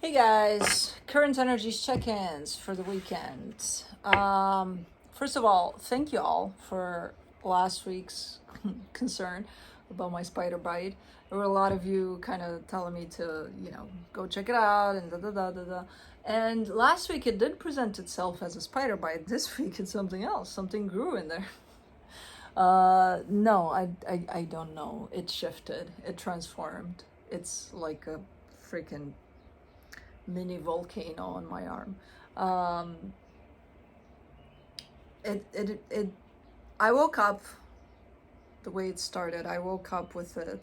Hey guys, current energies check-ins for the weekend. First of all, thank you all for last week's concern about my spider bite. There were a lot of you kind of telling me to, go check it out and da da da da da. And last week it did present itself as a spider bite. This week it's something else. Something grew in there. No, I don't know. It shifted. It transformed. It's like a freaking mini volcano on my arm. I woke up the way it started. I woke up with it.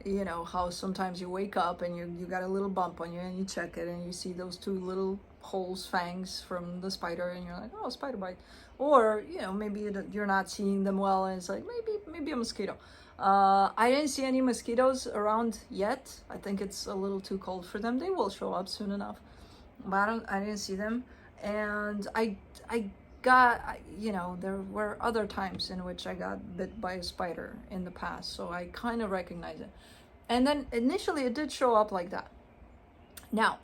You know how sometimes you wake up and you got a little bump on you and you check it and you see those two little holes, fangs from the spider, and you're like, oh, spider bite. Or maybe you're not seeing them well and it's like maybe a mosquito. I didn't see any mosquitoes around yet. I think it's a little too cold for them. They will show up soon enough, but I didn't see them. And I got, there were other times in which I got bit by a spider in the past, so I kind of recognize it. And then initially it did show up like that. Now,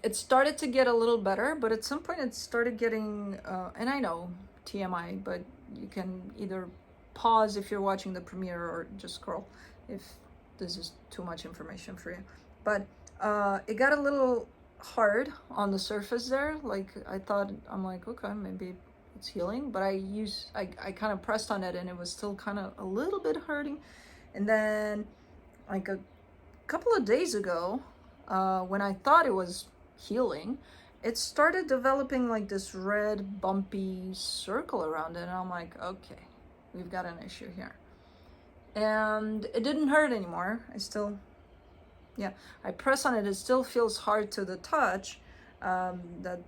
it started to get a little better, but at some point it started getting, and I know TMI, but you can either pause if you're watching the premiere or just scroll if this is too much information for you. But it got a little hard on the surface there. Like I'm like, okay, maybe it's healing, but I kind of pressed on it and it was still kind of a little bit hurting. And then like a couple of days ago, when I thought it was healing, it started developing like this red bumpy circle around it, and I'm like, okay, we've got an issue here. And it didn't hurt anymore. I press on it, it still feels hard to the touch, that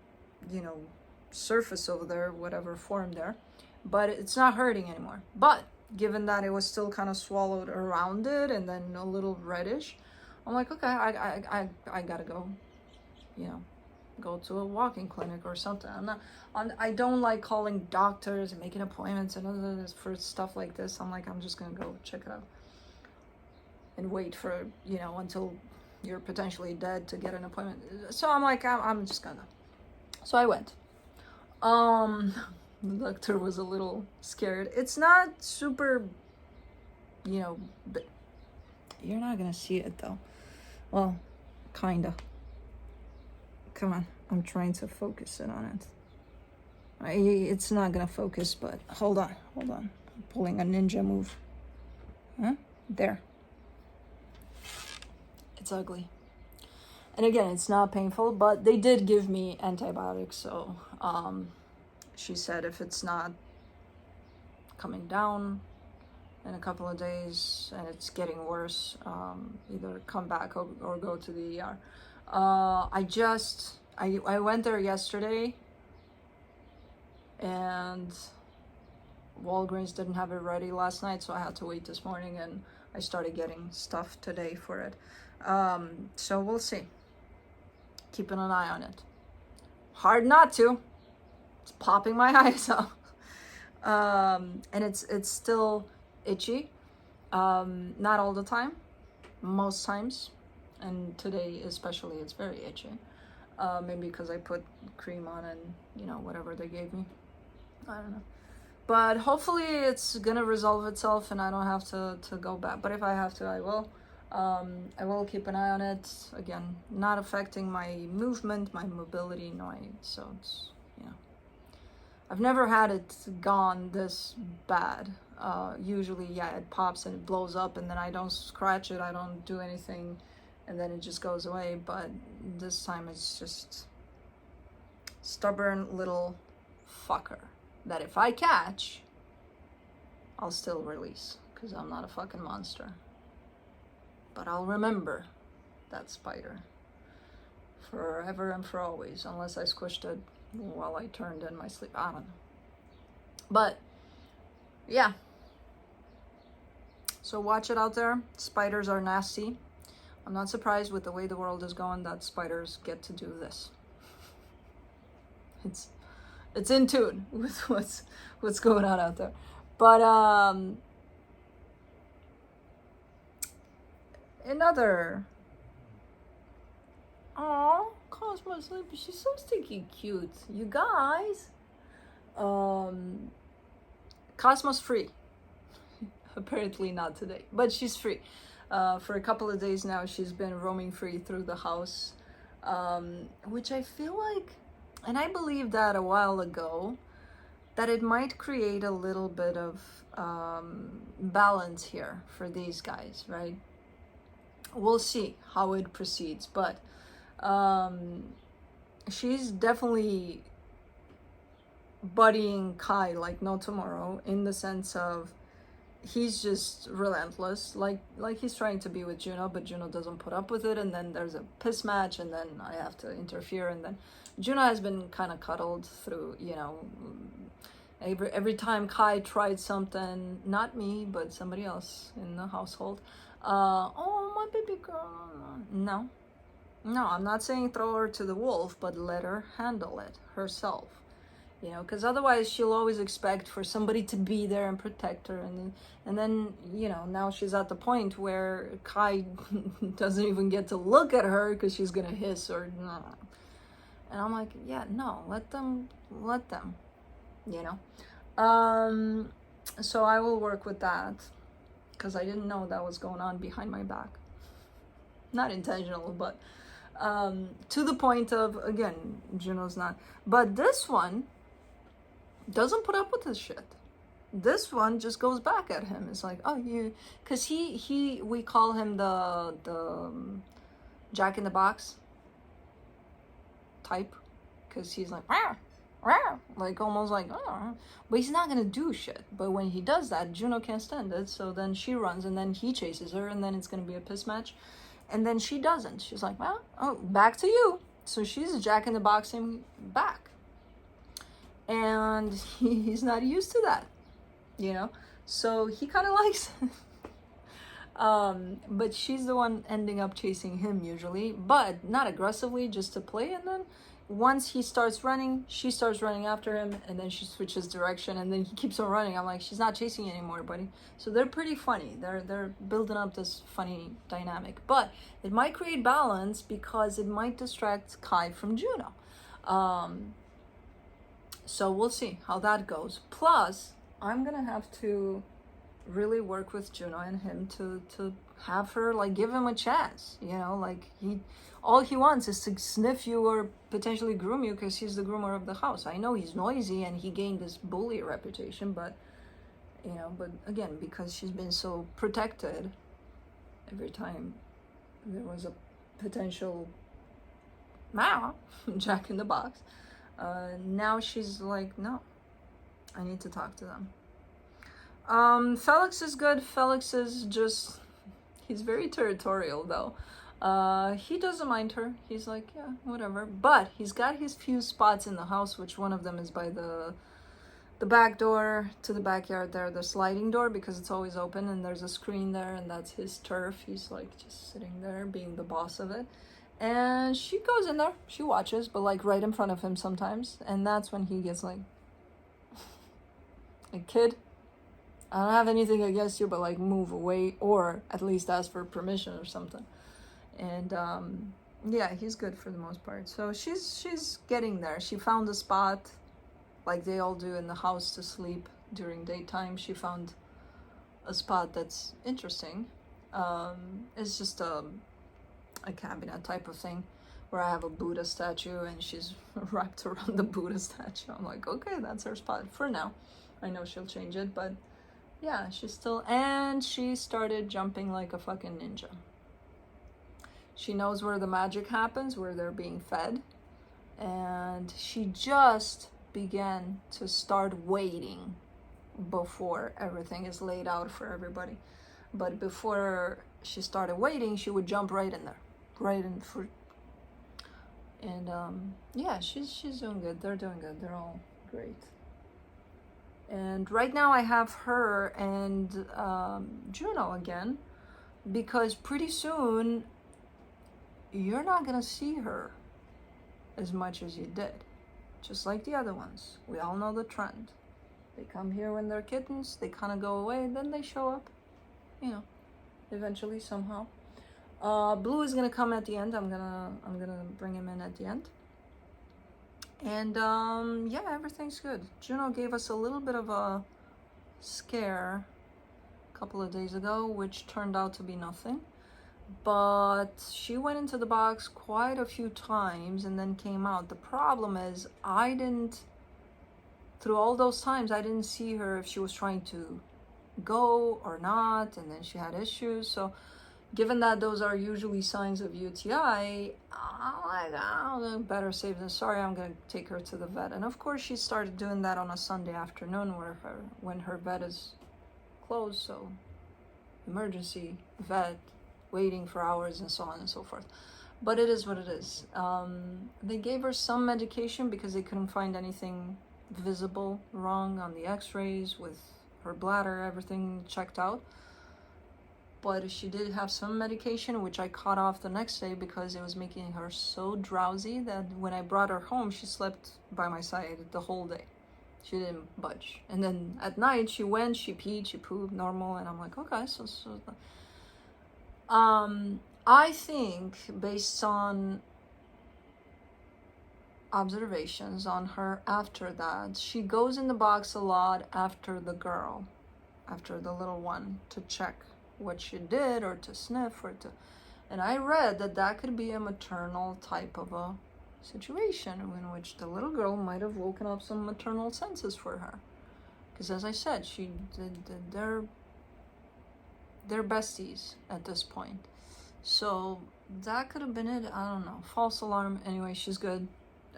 surface over there, whatever formed there, but it's not hurting anymore. But given that it was still kind of swallowed around it and then a little reddish, I'm like, okay, I gotta go, go to a walking clinic or something. I don't like calling doctors and making appointments and for stuff like this. I'm just gonna go check it out and wait for, until you're potentially dead to get an appointment. So I'm like, I'm just gonna. So I went. The doctor was a little scared. It's not super, but you're not gonna see it though. Well, kinda. Come on, I'm trying to focus it on it. It's not gonna focus, but hold on. I'm pulling a ninja move. Huh? There. It's ugly. And again, it's not painful, but they did give me antibiotics, so she said if it's not coming down in a couple of days and it's getting worse, either come back or go to the ER. I went there yesterday and Walgreens didn't have it ready last night, so I had to wait this morning, and I started getting stuff today for it. So we'll see. Keeping an eye on it. Hard not to. It's popping my eyes out. And it's still itchy. Not all the time. Most times. And today especially, it's very itchy. Maybe because I put cream on and whatever they gave me. I don't know. But hopefully it's gonna resolve itself and I don't have to go back. But if I have to, I will. I will keep an eye on it. Again, not affecting my movement, my mobility, so it's, I've never had it gone this bad. Usually, it pops and it blows up and then I don't scratch it, I don't do anything, and then it just goes away. But this time it's just stubborn little fucker that if I catch, I'll still release, because I'm not a fucking monster. But I'll remember that spider forever and for always, unless I squished it while I turned in my sleep. I don't know. But yeah. So watch it out there. Spiders are nasty. I'm not surprised with the way the world is going that spiders get to do this. It's in tune with what's going on out there. But in other Cosmos, she's so stinky cute. You guys, Cosmos free. Apparently not today, but she's free. For a couple of days now, she's been roaming free through the house, which I feel like, and I believed that a while ago, that it might create a little bit of balance here for these guys, right? We'll see how it proceeds, but she's definitely buddying Kai like no tomorrow, in the sense of he's just relentless, like he's trying to be with Juno, but Juno doesn't put up with it, and then there's a piss match, and then I have to interfere, and then Juno has been kind of cuddled through, you know, every time Kai tried something, not me, but somebody else in the household. Oh, my baby girl. No, I'm not saying throw her to the wolf, but let her handle it herself. You know, because otherwise she'll always expect for somebody to be there and protect her, and then you know, now she's at the point where Kai doesn't even get to look at her because she's gonna hiss or nah. And I'm like, yeah, no, let them, you know. So I will work with that, because I didn't know that was going on behind my back. Not intentional, but to the point of, again, Juno's not, but this one doesn't put up with this shit. This one just goes back at him. It's like, oh, you, because we call him the Jack in the Box type, because he's like, rah, rah, like almost like, oh, but he's not gonna do shit. But when he does that, Juno can't stand it, so then she runs, and then he chases her, and then it's gonna be a piss match, and then she doesn't. She's like, well, oh, back to you. So she's Jack in the Box him back. And he's not used to that, you know, so he kind of likes it. But she's the one ending up chasing him usually, but not aggressively, just to play. And then once he starts running, she starts running after him, and then she switches direction, and then he keeps on running. I'm like, she's not chasing you anymore, buddy. So they're pretty funny. They're building up this funny dynamic, but it might create balance because it might distract Kai from Juno. So we'll see how that goes. Plus, I'm gonna have to really work with Juno and him to have her, like, give him a chance, you know, like all he wants is to sniff you or potentially groom you, because he's the groomer of the house. I know he's noisy and he gained this bully reputation, but you know, but again, because she's been so protected, every time there was a potential Jack in the Box, now she's like, no, I need to talk to them. Felix is good. Felix is just, he's very territorial though. He doesn't mind her. He's like, yeah, whatever. But he's got his few spots in the house, which one of them is by the back door to the backyard there, the sliding door, because it's always open, and there's a screen there, and that's his turf. He's like just sitting there being the boss of it. And she goes in there, she watches, but like right in front of him sometimes. And that's when he gets like, a kid, I don't have anything against you, but like move away, or at least ask for permission or something. And yeah, he's good for the most part. So she's getting there. She found a spot, like they all do in the house, to sleep during daytime. She found a spot that's interesting. It's just a cabinet type of thing where I have a Buddha statue, and she's wrapped around the Buddha statue. I'm like, okay, that's her spot for now. I know she'll change it, but yeah, she's still, and she started jumping like a fucking ninja. She knows where the magic happens, where they're being fed, and she just began to start waiting before everything is laid out for everybody. But before she started waiting, she would jump right in there, right in for. And yeah, she's doing good. They're doing good. They're all great. And right now I have her and Juno again, because pretty soon you're not gonna see her as much as you did, just like the other ones. We all know the trend. They come here when they're kittens, they kind of go away, then they show up, you know, eventually somehow. Blue is gonna come at the end. I'm gonna bring him in at the end. And yeah, everything's good. Juno gave us a little bit of a scare a couple of days ago, which turned out to be nothing. But she went into the box quite a few times and then came out. The problem is through all those times, I didn't see her if she was trying to go or not, and then she had issues. So given that those are usually signs of UTI, I'm like, oh, better safe than sorry. I'm gonna take her to the vet. And of course she started doing that on a Sunday afternoon when her vet is closed, so emergency vet, waiting for hours and so on and so forth. But it is what it is. They gave her some medication because they couldn't find anything visible wrong on the x-rays with her bladder, everything checked out. But she did have some medication, which I cut off the next day because it was making her so drowsy that when I brought her home, she slept by my side the whole day. She didn't budge. And then at night, she went, she peed, she pooped, normal. And I'm like, okay, so I think based on observations on her after that, she goes in the box a lot after the girl, after the little one, to check what she did or to sniff or to, and I read that could be a maternal type of a situation in which the little girl might have woken up some maternal senses for her, because as I said, they're besties at this point. So that could have been it. I don't know. False alarm. Anyway, she's good.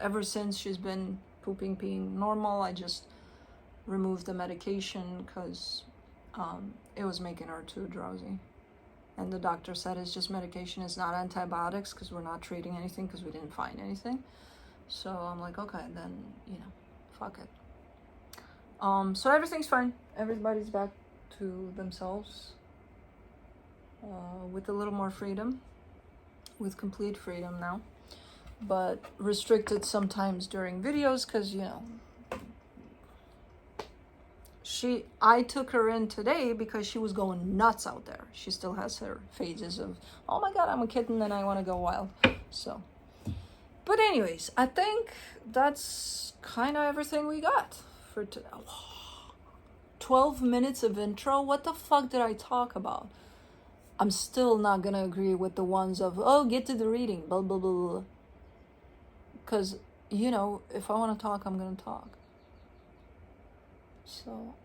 Ever since she's been pooping, peeing normal. I just removed the medication because it was making her too drowsy. And the doctor said it's just medication. It's not antibiotics because we're not treating anything because we didn't find anything. So I'm like, okay, then, fuck it. So everything's fine. Everybody's back to themselves. With a little more freedom, with complete freedom now, but restricted sometimes during videos because I took her in today because she was going nuts out there. She still has her phases of, oh my god, I'm a kitten and I want to go wild. So, but anyways, I think that's kind of everything we got for today. 12 minutes of intro. What the fuck did I talk about? I'm still not gonna agree with the ones of, oh, get to the reading, blah, blah, blah, blah. Because, if I want to talk, I'm gonna talk. So,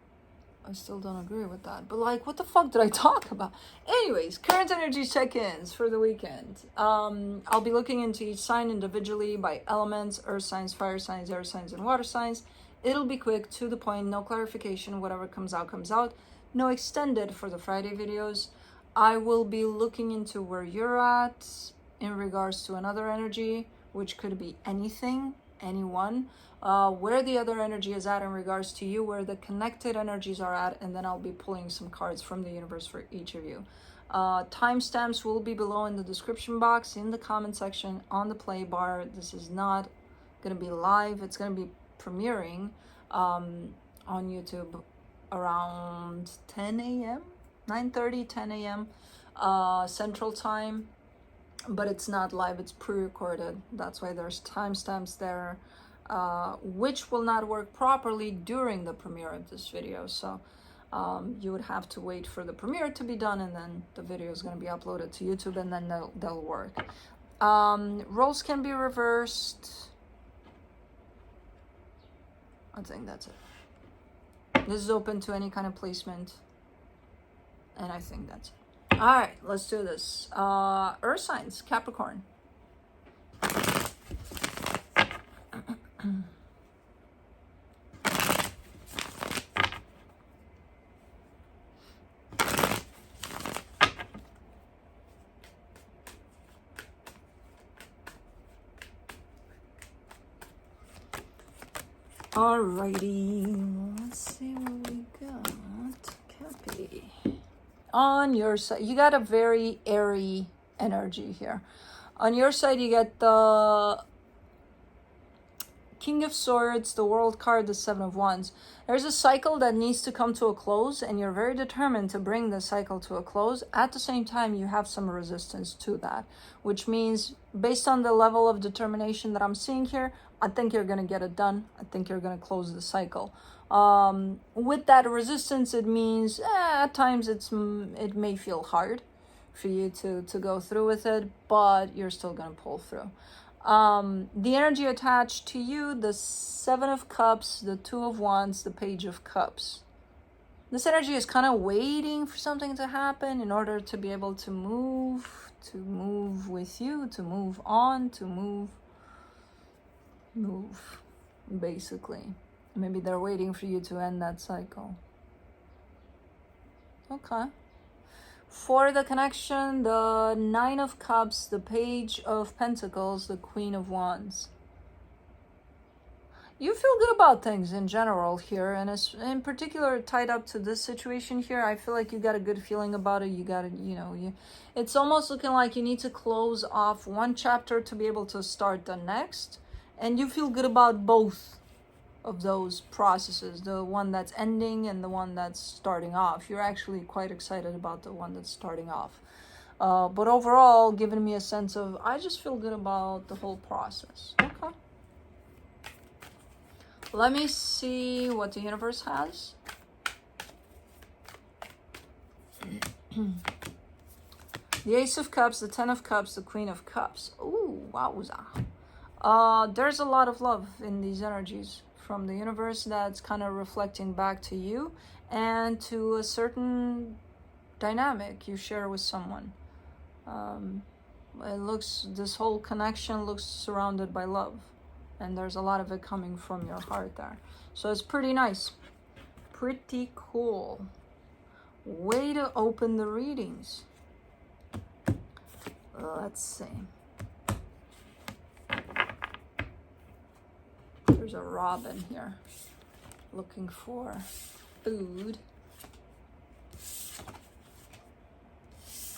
I still don't agree with that. But, what the fuck did I talk about? Anyways, current energy check-ins for the weekend. I'll be looking into each sign individually by elements, earth signs, fire signs, air signs, and water signs. It'll be quick, to the point, no clarification. Whatever comes out, comes out. No extended for the Friday videos. I will be looking into where you're at in regards to another energy, which could be anything, anyone, where the other energy is at in regards to you, where the connected energies are at, and then I'll be pulling some cards from the universe for each of you. Timestamps will be below in the description box, in the comment section, on the play bar. This is not going to be live. It's going to be premiering on YouTube around 10 a.m. 9:30, 10 a.m. Central Time, but it's not live, it's pre-recorded. That's why there's timestamps there, which will not work properly during the premiere of this video. So you would have to wait for the premiere to be done, and then the video is going to be uploaded to YouTube, and then they'll work. Roles can be reversed. I think that's it. This is open to any kind of placement. And I think that's it. All right, let's do this. Earth signs, Capricorn. Alrighty, let's see what we got. Cappy. On your side, you got a very airy energy here. On your side, you get the King of Swords, the World card, the Seven of Wands. There's a cycle that needs to come to a close, and you're very determined to bring the cycle to a close. At the same time, you have some resistance to that, which means based on the level of determination that I'm seeing here, I think you're going to get it done. I think you're going to close the cycle. With that resistance, it means at times it may feel hard for you to go through with it, but you're still going to pull through. The energy attached to you, the Seven of Cups, the Two of Wands, the Page of Cups. This energy is kind of waiting for something to happen in order to be able to move with you, to move on, to move, basically. Maybe they're waiting for you to end that cycle. Okay. For the connection, the Nine of Cups, the Page of Pentacles, the Queen of Wands. You feel good about things in general here, and it's in particular tied up to this situation here. I feel like you got a good feeling about it. You got it, it's almost looking like you need to close off one chapter to be able to start the next, and you feel good about both of those processes, the one that's ending and the one that's starting off. You're actually quite excited about the one that's starting off. But overall, giving me a sense of, I just feel good about the whole process. Okay. Let me see what the universe has. The Ace of Cups, the Ten of Cups, the Queen of Cups. Ooh, wowza. There's a lot of love in these energies from the universe that's kind of reflecting back to you and to a certain dynamic you share with someone. This whole connection looks surrounded by love, and there's a lot of it coming from your heart there. So it's pretty nice. Pretty cool. Way to open the readings. Let's see. There's a robin here looking for food,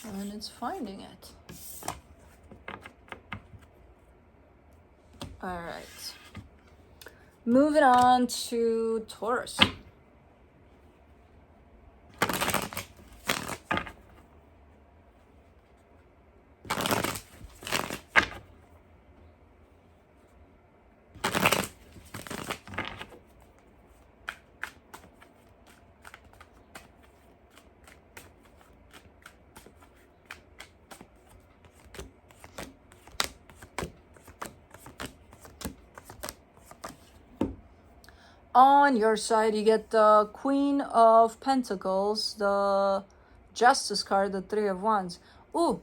and it's finding it. All right, moving on to Taurus. On your side, you get the Queen of Pentacles, the Justice card, the Three of Wands. Ooh,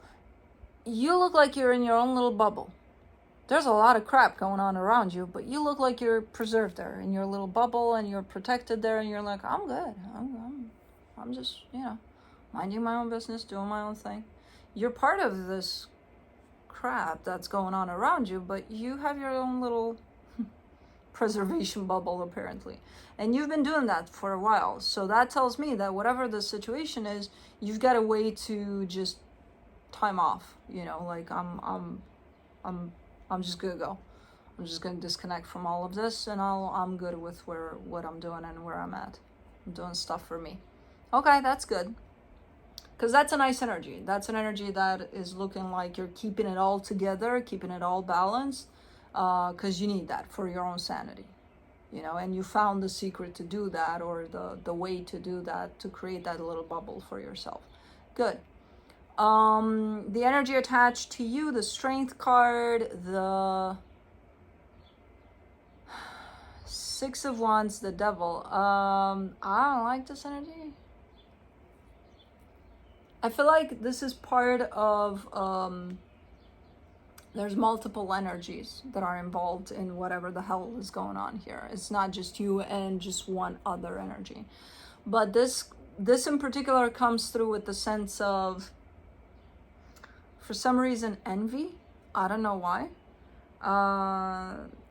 you look like you're in your own little bubble. There's a lot of crap going on around you, but you look like you're preserved there in your little bubble, and you're protected there, and you're like, I'm good. I'm just, minding my own business, doing my own thing. You're part of this crap that's going on around you, but you have your own little preservation bubble, apparently, and you've been doing that for a while. So that tells me that whatever the situation is, you've got a way to just time off. Like I'm just gonna go. I'm just gonna disconnect from all of this, and I'm good with what I'm doing and where I'm at. I'm doing stuff for me. Okay, that's good, because that's a nice energy. That's an energy that is looking like you're keeping it all together, keeping it all balanced. Because you need that for your own sanity, and you found the secret to do that, or the way to do that, to create that little bubble for yourself. Good. The energy attached to you, the Strength card, the Six of Wands, the Devil. I don't like this energy. I feel like this is part of there's multiple energies that are involved in whatever the hell is going on here. It's not just you and just one other energy. But this in particular comes through with the sense of, for some reason, envy. I don't know why.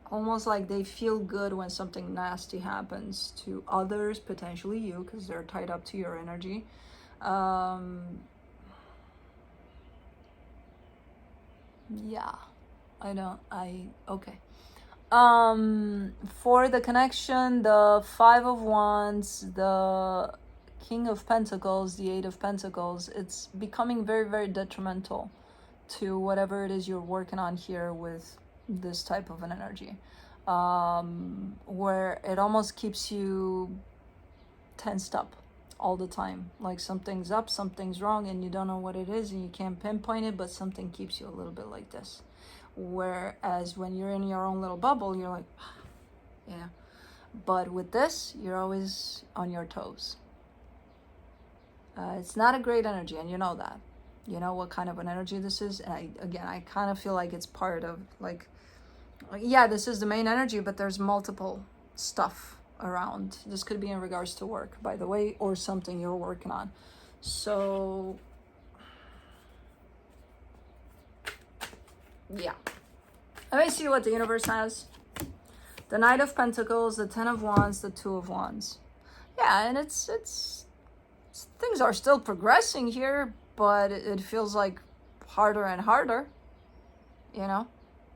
Almost like they feel good when something nasty happens to others, potentially you, because they're tied up to your energy. Yeah, okay. For the connection, the Five of Wands, the King of Pentacles, the Eight of Pentacles, it's becoming very, very detrimental to whatever it is you're working on here with this type of an energy. Where it almost keeps you tensed up all the time. Like something's up, something's wrong, and you don't know what it is, and you can't pinpoint it, but something keeps you a little bit like this. Whereas when you're in your own little bubble, you're like, yeah. But with this, you're always on your toes. It's not a great energy, and you know that. You know what kind of an energy this is. And I kind of feel like it's part of, like, yeah, this is the main energy, but there's multiple stuff around. This could be in regards to work, by the way, or something you're working on. So yeah, let me see what the universe has. The Knight of Pentacles, the Ten of Wands, the Two of Wands. Yeah, and it's things are still progressing here, but it feels like harder and harder. You know,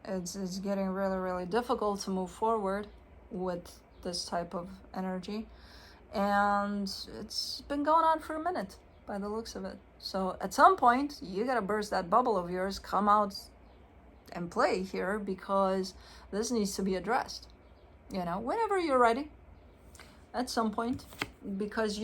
it's getting really, really difficult to move forward with this type of energy, and it's been going on for a minute by the looks of it. So at some point, you gotta burst that bubble of yours, come out and play here, because this needs to be addressed, you know, whenever you're ready, at some point, because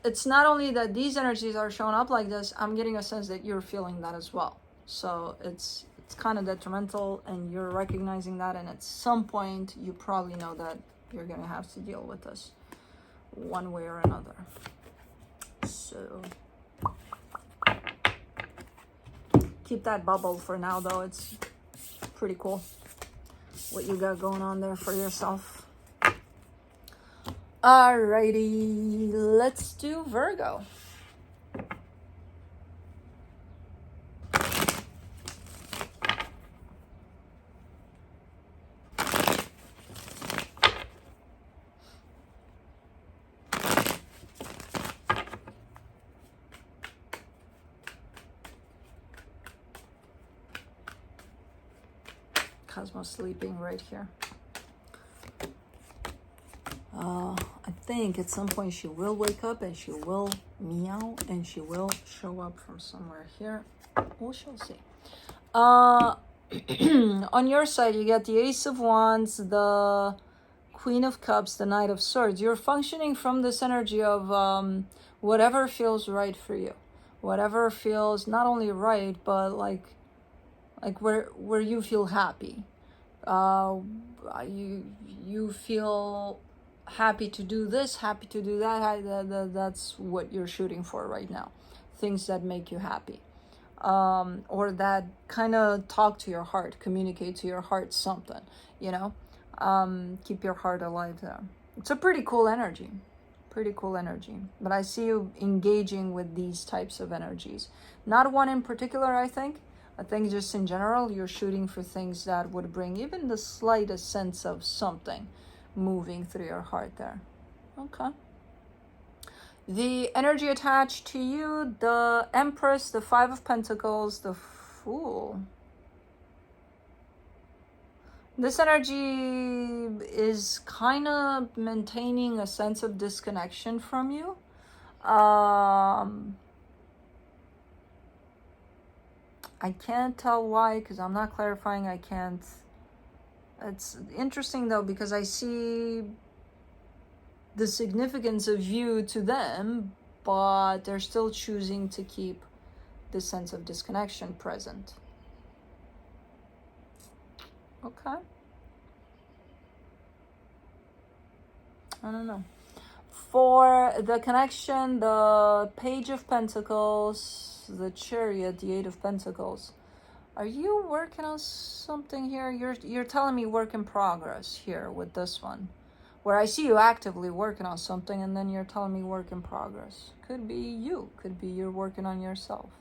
it's not only that these energies are showing up like this, I'm getting a sense that you're feeling that as well. So it's kind of detrimental, and you're recognizing that, and at some point you probably know that you're gonna have to deal with this one way or another. So keep that bubble for now, though. It's pretty cool what you got going on there for yourself. Alrighty, let's do Virgo. Cosmo's sleeping right here. I think at some point she will wake up, and she will meow, and she will show up from somewhere here. We shall see. On your side, you got the Ace of Wands, the Queen of Cups, the Knight of Swords. You're functioning from this energy of whatever feels right for you. Whatever feels not only right, but like where you feel happy. You feel happy to do this, happy to do that. That's what you're shooting for right now. Things that make you happy, or that kind of talk to your heart, communicate to your heart something, you know. Keep your heart alive there. It's a pretty cool energy. But I see you engaging with these types of energies. Not one in particular, I think just in general, you're shooting for things that would bring even the slightest sense of something moving through your heart there. Okay. The energy attached to you, the Empress, the Five of Pentacles, the Fool. This energy is kind of maintaining a sense of disconnection from you. I can't tell why, because I'm not clarifying. I can't. It's interesting, though, because I see the significance of you to them, but they're still choosing to keep the sense of disconnection present. Okay. I don't know. For the connection, the Page of Pentacles, the Chariot, the Eight of Pentacles. Are you working on something here? You're telling me work in progress here with this one, where I see you actively working on something, and then you're telling me work in progress. Could be you. Could be you're working on yourself.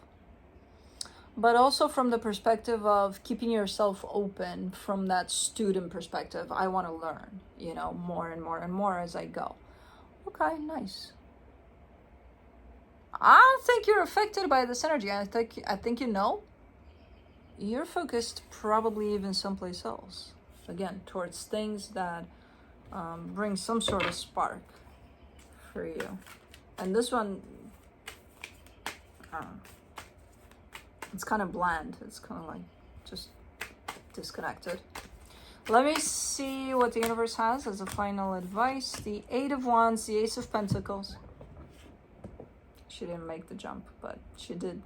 But also from the perspective of keeping yourself open, from that student perspective. I want to learn, you know, more and more and more as I go. Okay, nice. I don't think you're affected by this energy. I think you know. You're focused probably even someplace else again, towards things that bring some sort of spark for you. And this one, it's kind of bland. It's kind of like just disconnected. Let me see what the universe has as a final advice. The Eight of Wands, the Ace of Pentacles. She didn't make the jump, but she did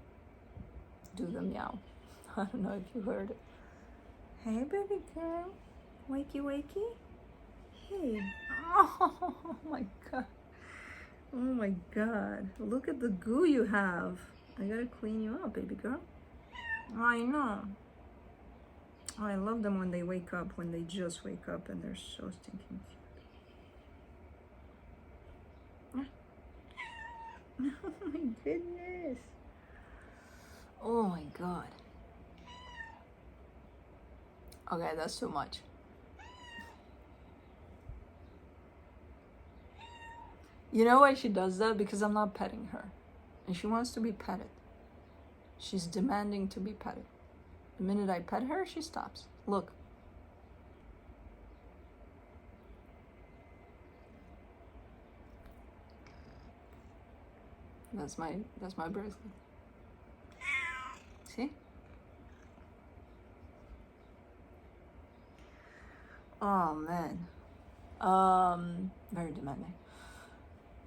do the meow. I don't know if you heard it. Hey, baby girl. Wakey, wakey. Hey. Oh my God. Oh my God. Look at the goo you have. I gotta clean you up, baby girl. I know. I love them when they wake up, when they just wake up, and they're so stinking cute. Oh my goodness. Oh my God. Okay, that's too much. You know why she does that? Because I'm not petting her. And she wants to be petted. She's demanding to be petted. The minute I pet her, she stops. Look. That's my bracelet. See? Oh man. Very demanding.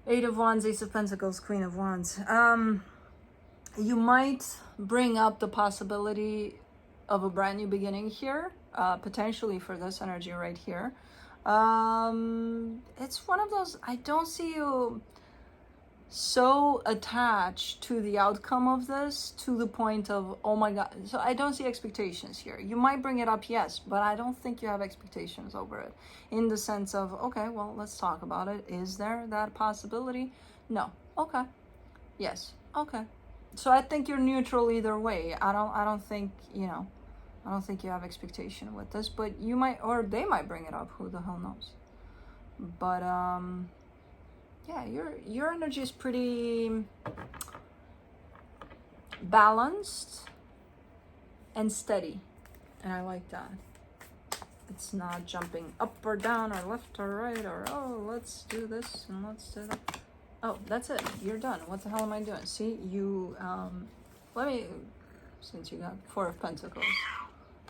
Eight of Wands, Ace of Pentacles, Queen of Wands. You might bring up the possibility of a brand new beginning here, potentially for this energy right here. It's one of those, I don't see you so attached to the outcome of this to the point of, oh my God. So I don't see expectations here. You might bring it up, yes, but I don't think you have expectations over it, in the sense of, okay, well, let's talk about it. Is there that possibility? No. Okay. Yes. Okay. So I think you're neutral either way. I don't think, you know, I don't think you have expectation with this, but you might, or they might bring it up. Who the hell knows? But yeah, your energy is pretty balanced and steady, and I like that. It's not jumping up or down or left or right or, oh, let's do this and let's do that. Oh, that's it. You're done. What the hell am I doing? See, you, let me, since you got Four of Pentacles.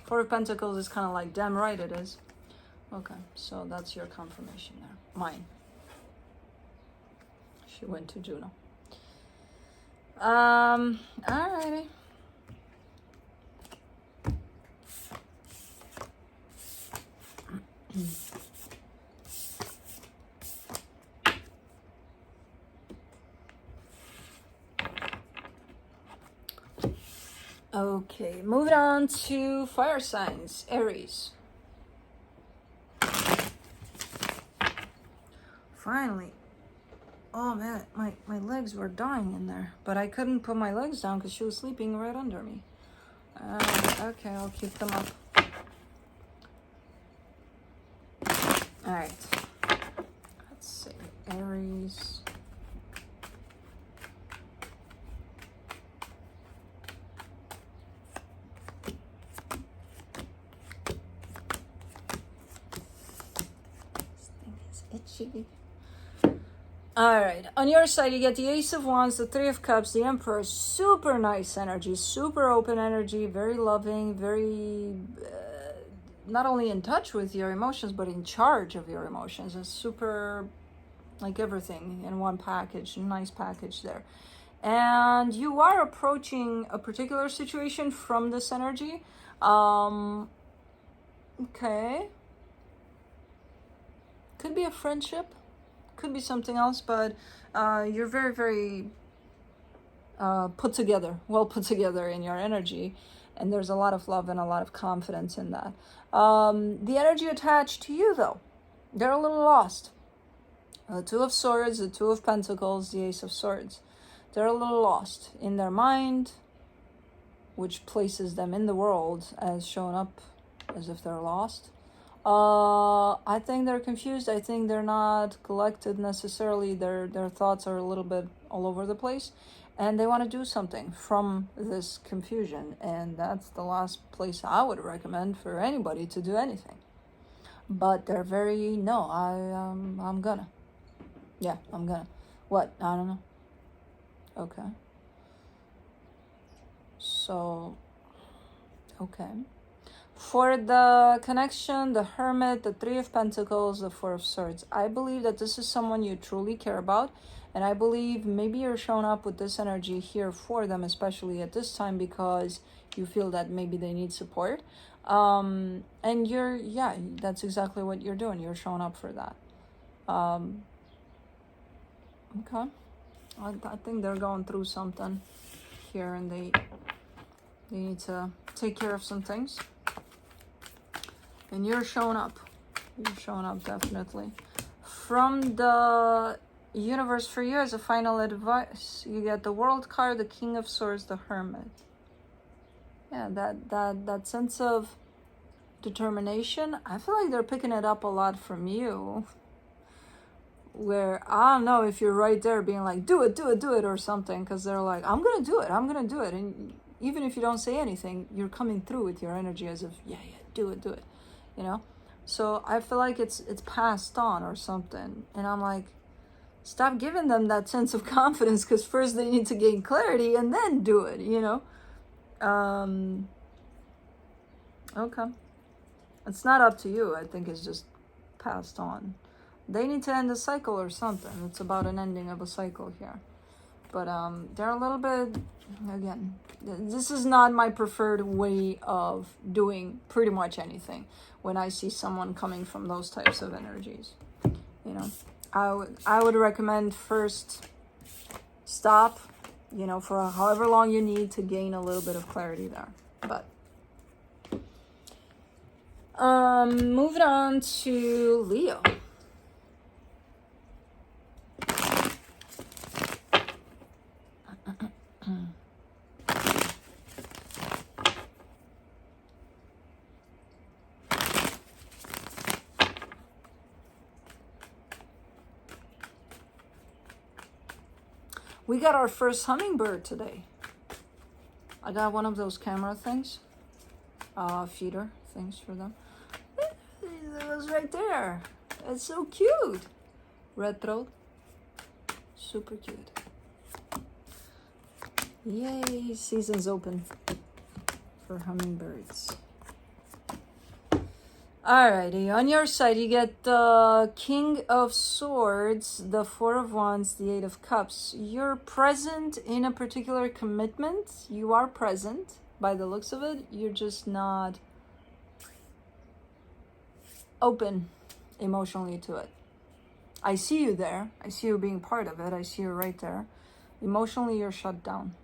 Four of Pentacles is kind of like, damn right it is. Okay, so that's your confirmation there. Mine. She went to Juno. Alrighty. Okay, moving on to fire signs, Aries. Finally. Oh man, my legs were dying in there, but I couldn't put my legs down because she was sleeping right under me. Okay, I'll keep them up. All right, let's see, Aries. This thing is itchy. All right, on your side, you get the Ace of Wands, the Three of Cups, the Emperor. Super nice energy, super open energy, very loving, very not only in touch with your emotions, but in charge of your emotions. It's super, like everything in one package, nice package there. And you are approaching a particular situation from this energy. Okay. Could be a friendship. Could be something else, but you're very, very well put together in your energy, and there's a lot of love and a lot of confidence in that. The energy attached to you, though, they're a little lost. The Two of Swords, the Two of Pentacles, the Ace of Swords, they're a little lost in their mind, which places them in the world as showing up as if they're lost. I think they're confused. I think they're not collected necessarily. Their thoughts are a little bit all over the place, and they want to do something from this confusion. And that's the last place I would recommend for anybody to do anything. but they're very, no, I'm gonna. Yeah, I'm gonna. What? I don't know. Okay. So, okay. For the connection, the Hermit, the Three of Pentacles, the Four of Swords. I believe that this is someone you truly care about. And I believe maybe you're showing up with this energy here for them, especially at this time, because you feel that maybe they need support. And you're, yeah, that's exactly what you're doing. You're showing up for that. Okay. I think they're going through something here, and they need to take care of some things. And you're showing up. You're showing up, definitely. From the universe, for you as a final advice, you get the World card, the King of Swords, the Hermit. Yeah, that sense of determination, I feel like they're picking it up a lot from you. Where, I don't know if you're right there being like, do it, or something. Because they're like, I'm going to do it. And even if you don't say anything, you're coming through with your energy as if, yeah, do it. You know? So I feel like it's passed on or something. And I'm like, stop giving them that sense of confidence, because first they need to gain clarity and then do it, you know? Okay. It's not up to you. I think it's just passed on. They need to end the cycle or something. It's about an ending of a cycle here. But they're a little bit, again, this is not my preferred way of doing pretty much anything when I see someone coming from those types of energies. You know, I would recommend first stop, you know, for however long you need to gain a little bit of clarity there. But moving on to Leo. We got our first hummingbird today. I got one of those camera things, feeder things for them. It was right there. It's so cute. Red throat, super cute. Yay, season's open for hummingbirds. Alrighty, on your side, you get the King of Swords, the Four of Wands, the Eight of Cups. You're present in a particular commitment. You are present by the looks of it. You're just not open emotionally to it. I see you there. I see you being part of it. I see you right there. Emotionally, you're shut down.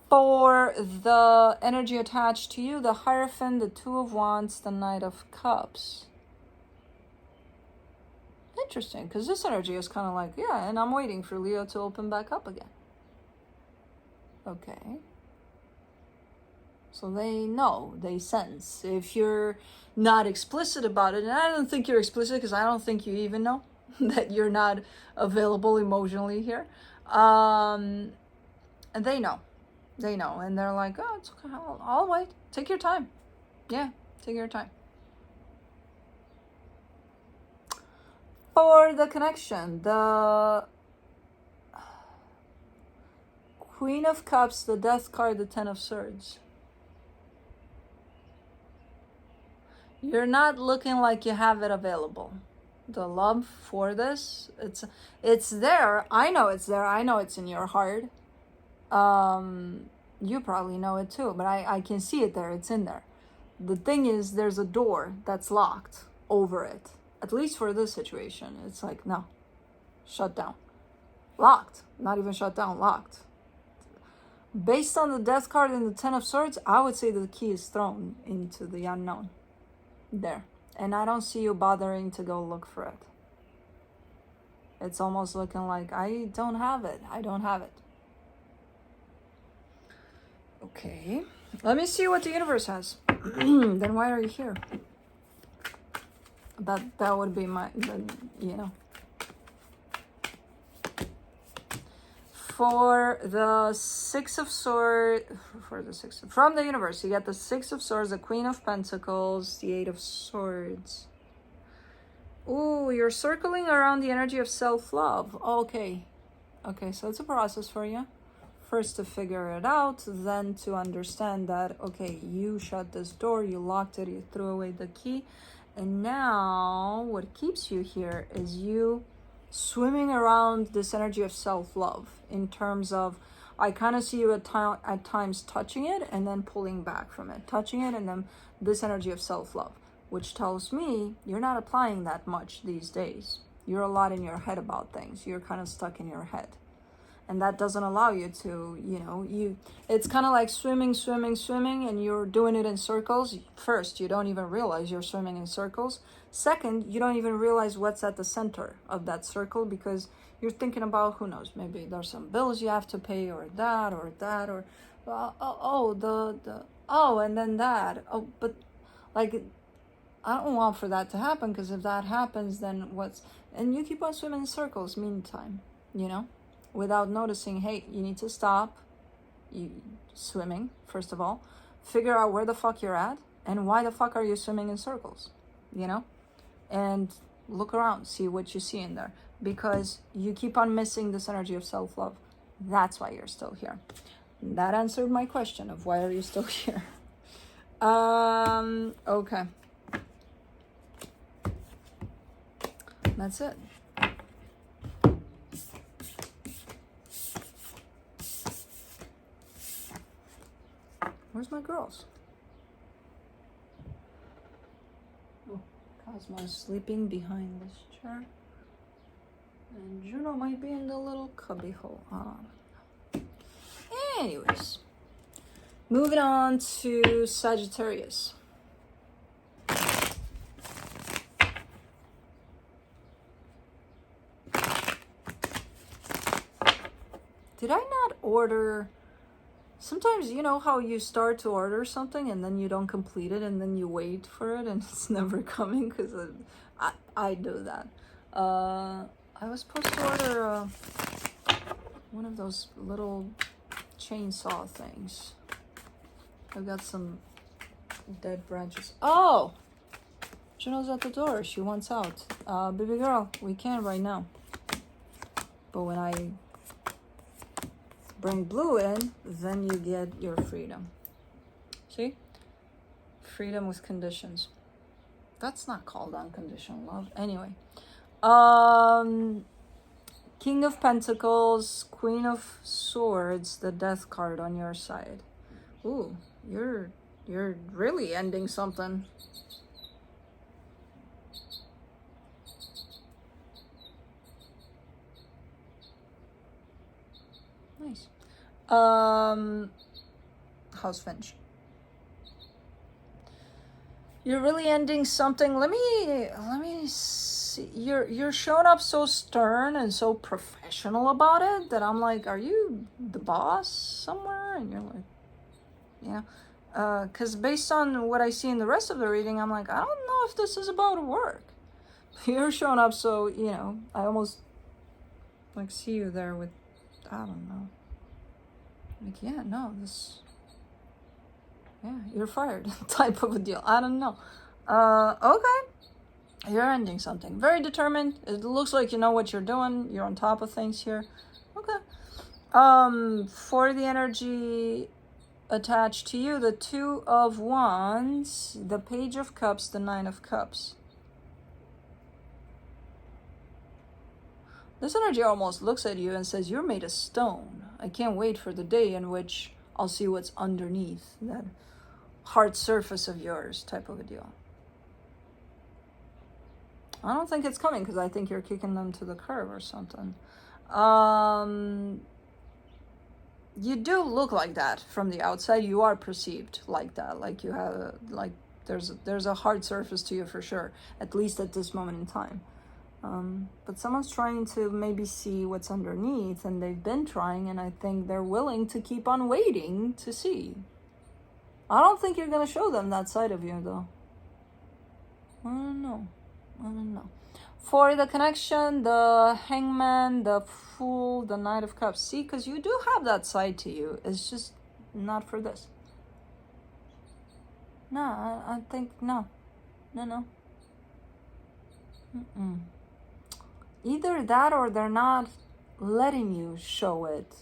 For the energy attached to you, the Hierophant, the Two of Wands, the Knight of Cups. Interesting, because this energy is kind of like, yeah, and I'm waiting for Leo to open back up again. Okay. So they know, they sense. If you're not explicit about it, and I don't think you're explicit because I don't think you even know that you're not available emotionally here. And they know. They know, and they're like, oh, it's okay, I'll wait. Take your time. Yeah, take your time. For the connection, the Queen of Cups, the Death card, the Ten of Swords. You're not looking like you have it available. The love for this, it's there. I know it's there. I know it's in your heart. You probably know it too, but I can see it there. It's in there. The thing is, there's a door that's locked over it. At least for this situation. It's like, no, shut down. Locked. Not even shut down, locked. Based on the Death card and the Ten of Swords, I would say the key is thrown into the unknown. There. And I don't see you bothering to go look for it. It's almost looking like, I don't have it. I don't have it. Okay, let me see what the universe has. Then why are you here? That would be my, you know. For the Six of Swords, from the universe, you get the Six of Swords, the Queen of Pentacles, the Eight of Swords. Ooh, you're circling around the energy of self-love. Okay. Okay, so it's a process for you. First to figure it out, then to understand that, okay, you shut this door, you locked it, you threw away the key. And now what keeps you here is you swimming around this energy of self-love, in terms of, I kind of see you at times touching it and then pulling back from it, touching it, and then this energy of self-love, which tells me you're not applying that much these days. You're a lot in your head about things. You're kind of stuck in your head. And that doesn't allow you to, it's kind of like swimming, and you're doing it in circles. First, you don't even realize you're swimming in circles. Second, you don't even realize what's at the center of that circle, because you're thinking about, who knows, maybe there's some bills you have to pay, or that, and then that. Oh, but like, I don't want for that to happen, because if that happens, then and you keep on swimming in circles meantime, without noticing, hey, you need to stop swimming, first of all, figure out where the fuck you're at, and why the fuck are you swimming in circles, and look around, see what you see in there, because you keep on missing this energy of self-love. That's why you're still here. That answered my question of why are you still here. Okay. That's it. Where's my girls? Oh, Cosmo is sleeping behind this chair. And Juno might be in the little cubby hole. Anyways, moving on to Sagittarius. Did I not order? Sometimes, you know how you start to order something and then you don't complete it, and then you wait for it and it's never coming, because I do that. I was supposed to order one of those little chainsaw things. I've got some dead branches. Oh! Juno's at the door. She wants out. Baby girl, we can't right now. But when I bring blue in, then you get your freedom. See? Freedom with conditions. That's not called unconditional love. Anyway. King of Pentacles, Queen of Swords, the Death card on your side. Ooh, you're really ending something. Nice. House Finch. You're really ending something. Let me see. You're showing up so stern and so professional about it that I'm like, are you the boss somewhere? And you're like, yeah. Because based on what I see in the rest of the reading, I'm like, I don't know if this is about work. You're showing up so, I almost like see you there with, I don't know. Like, yeah, no, you're fired type of a deal. I don't know. Okay. You're ending something. Very determined. It looks like you know what you're doing. You're on top of things here. Okay. For the energy attached to you, the Two of Wands, the Page of Cups, the Nine of Cups. This energy almost looks at you and says, you're made of stone. I can't wait for the day in which I'll see what's underneath that hard surface of yours, type of a deal. I don't think it's coming, because I think you're kicking them to the curb or something. You do look like that from the outside. You are perceived like that, like you have, like there's a hard surface to you for sure, at least at this moment in time. But someone's trying to maybe see what's underneath, and they've been trying, and I think they're willing to keep on waiting to see. I don't think you're going to show them that side of you, though. I don't know. For the connection, the Hangman, the Fool, the Knight of Cups. See, because you do have that side to you. It's just not for this. No, I think, no. No. Either that or they're not letting you show it.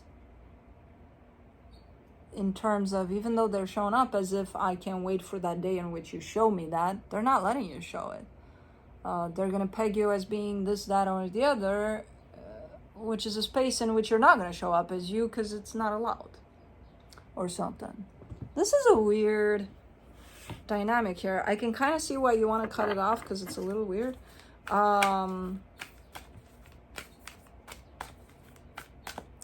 In terms of, even though they're showing up as if I can't wait for that day in which you show me that, they're not letting you show it. They're going to peg you as being this, that, or the other, which is a space in which you're not going to show up as you because it's not allowed or something. This is a weird dynamic here. I can kind of see why you want to cut it off because it's a little weird.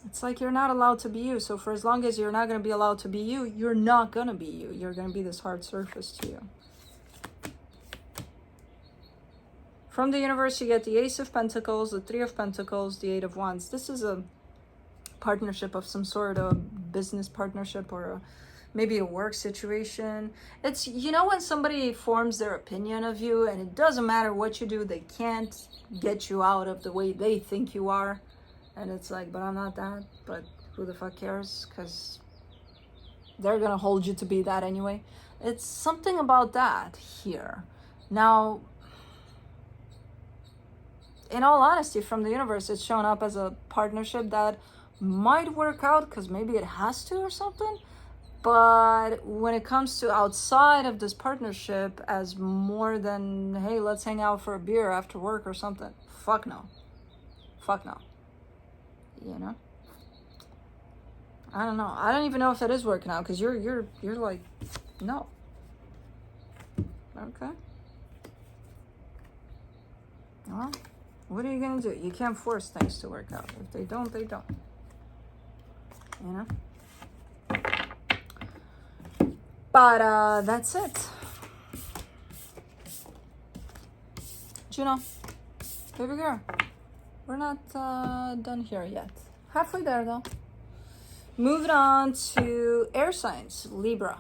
It's like you're not allowed to be you. So for as long as you're not going to be allowed to be you, you're not going to be you. You're going to be this hard surface to you. From the universe, you get the Ace of Pentacles, the Three of Pentacles, the Eight of Wands. This is a partnership of some sort, a business partnership or maybe a work situation. It's, you know, when somebody forms their opinion of you and it doesn't matter what you do, they can't get you out of the way they think you are. And it's like, but I'm not that, but who the fuck cares? Because they're going to hold you to be that anyway. It's something about that here. Now, in all honesty, from the universe, it's shown up as a partnership that might work out because maybe it has to or something. But when it comes to outside of this partnership as more than, hey, let's hang out for a beer after work or something. Fuck no. Fuck no. You know? I don't know. I don't even know if that is working out because you're like, no. Okay. Well, what are you gonna do? You can't force things to work out. If they don't, they don't. You know? But that's it. Juno, baby girl, we're not done here yet. Halfway there though. Moving on to air signs, Libra.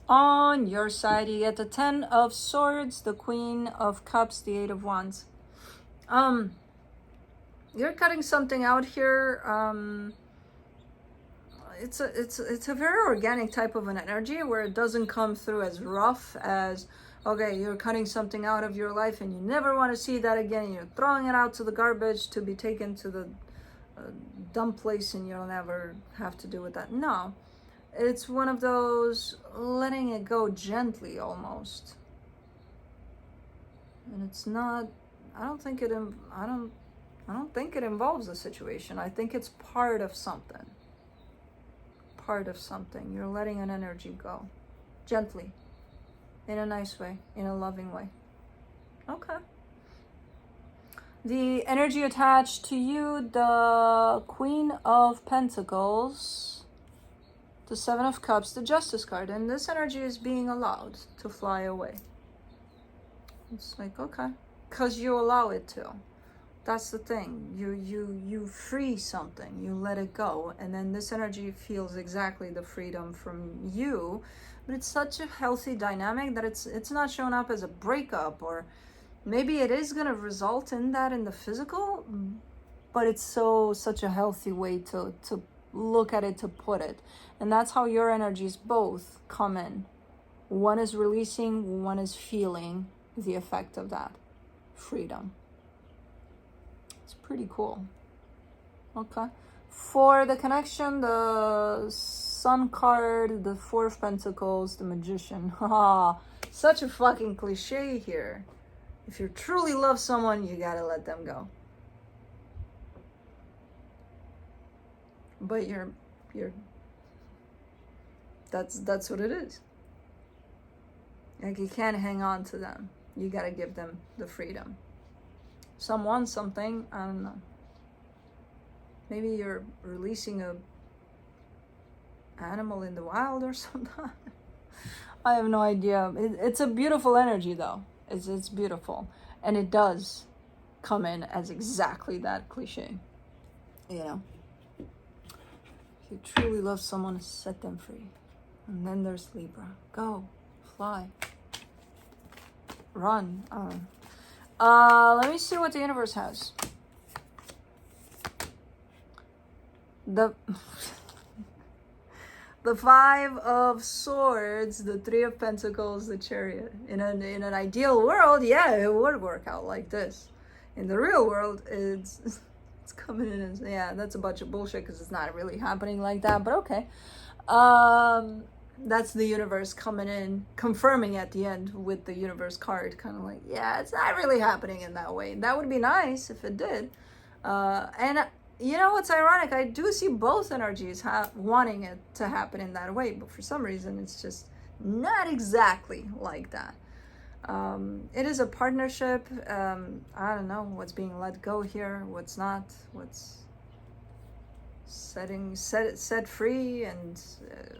On your side, you get the Ten of Swords, the Queen of Cups, the Eight of Wands. You're cutting something out here. It's a very organic type of an energy where it doesn't come through as rough as, okay, you're cutting something out of your life and you never want to see that again. And you're throwing it out to the garbage to be taken to the dumb place and you'll never have to do with that. No. It's one of those letting it go gently almost. And it's not, I don't think it involves a situation. I think it's part of something. Part of something. You're letting an energy go gently, in a nice way, in a loving way. Okay. The energy attached to you, the Queen of Pentacles, the Seven of Cups, the Justice card, and this energy is being allowed to fly away. It's like, okay, because you allow it to. That's the thing. You free something, you let it go, and then this energy feels exactly the freedom from you. But it's such a healthy dynamic that it's not showing up as a breakup, or maybe it is gonna result in that in the physical, but it's such a healthy way to look at it, to put it. And that's how your energies both come in. One is releasing, one is feeling the effect of that freedom. It's pretty cool. Okay. For the connection, the Sun card, the Four of Pentacles, the Magician. Haha, such a fucking cliche here. If you truly love someone, you gotta let them go. But you're that's what it is. Like, you can't hang on to them. You gotta give them the freedom. someone, something, I don't know. Maybe you're releasing a animal in the wild or something. I have no idea. It's a beautiful energy though. It's beautiful. And it does come in as exactly that cliche. You know? If you truly love someone, set them free. And then there's Libra. Go. Fly. Run. Let me see what the universe has. The Five of Swords, the Three of Pentacles, the Chariot. In an ideal world, yeah, it would work out like this. In the real world, it's coming in as, yeah, that's a bunch of bullshit because it's not really happening like that, but okay. That's the universe coming in, confirming at the end with the universe card, kind of like, yeah, it's not really happening in that way. That would be nice if it did. And you know what's ironic? I do see both energies wanting it to happen in that way, but for some reason it's just not exactly like that. It is a partnership. I don't know what's being let go here, what's not, what's set free, and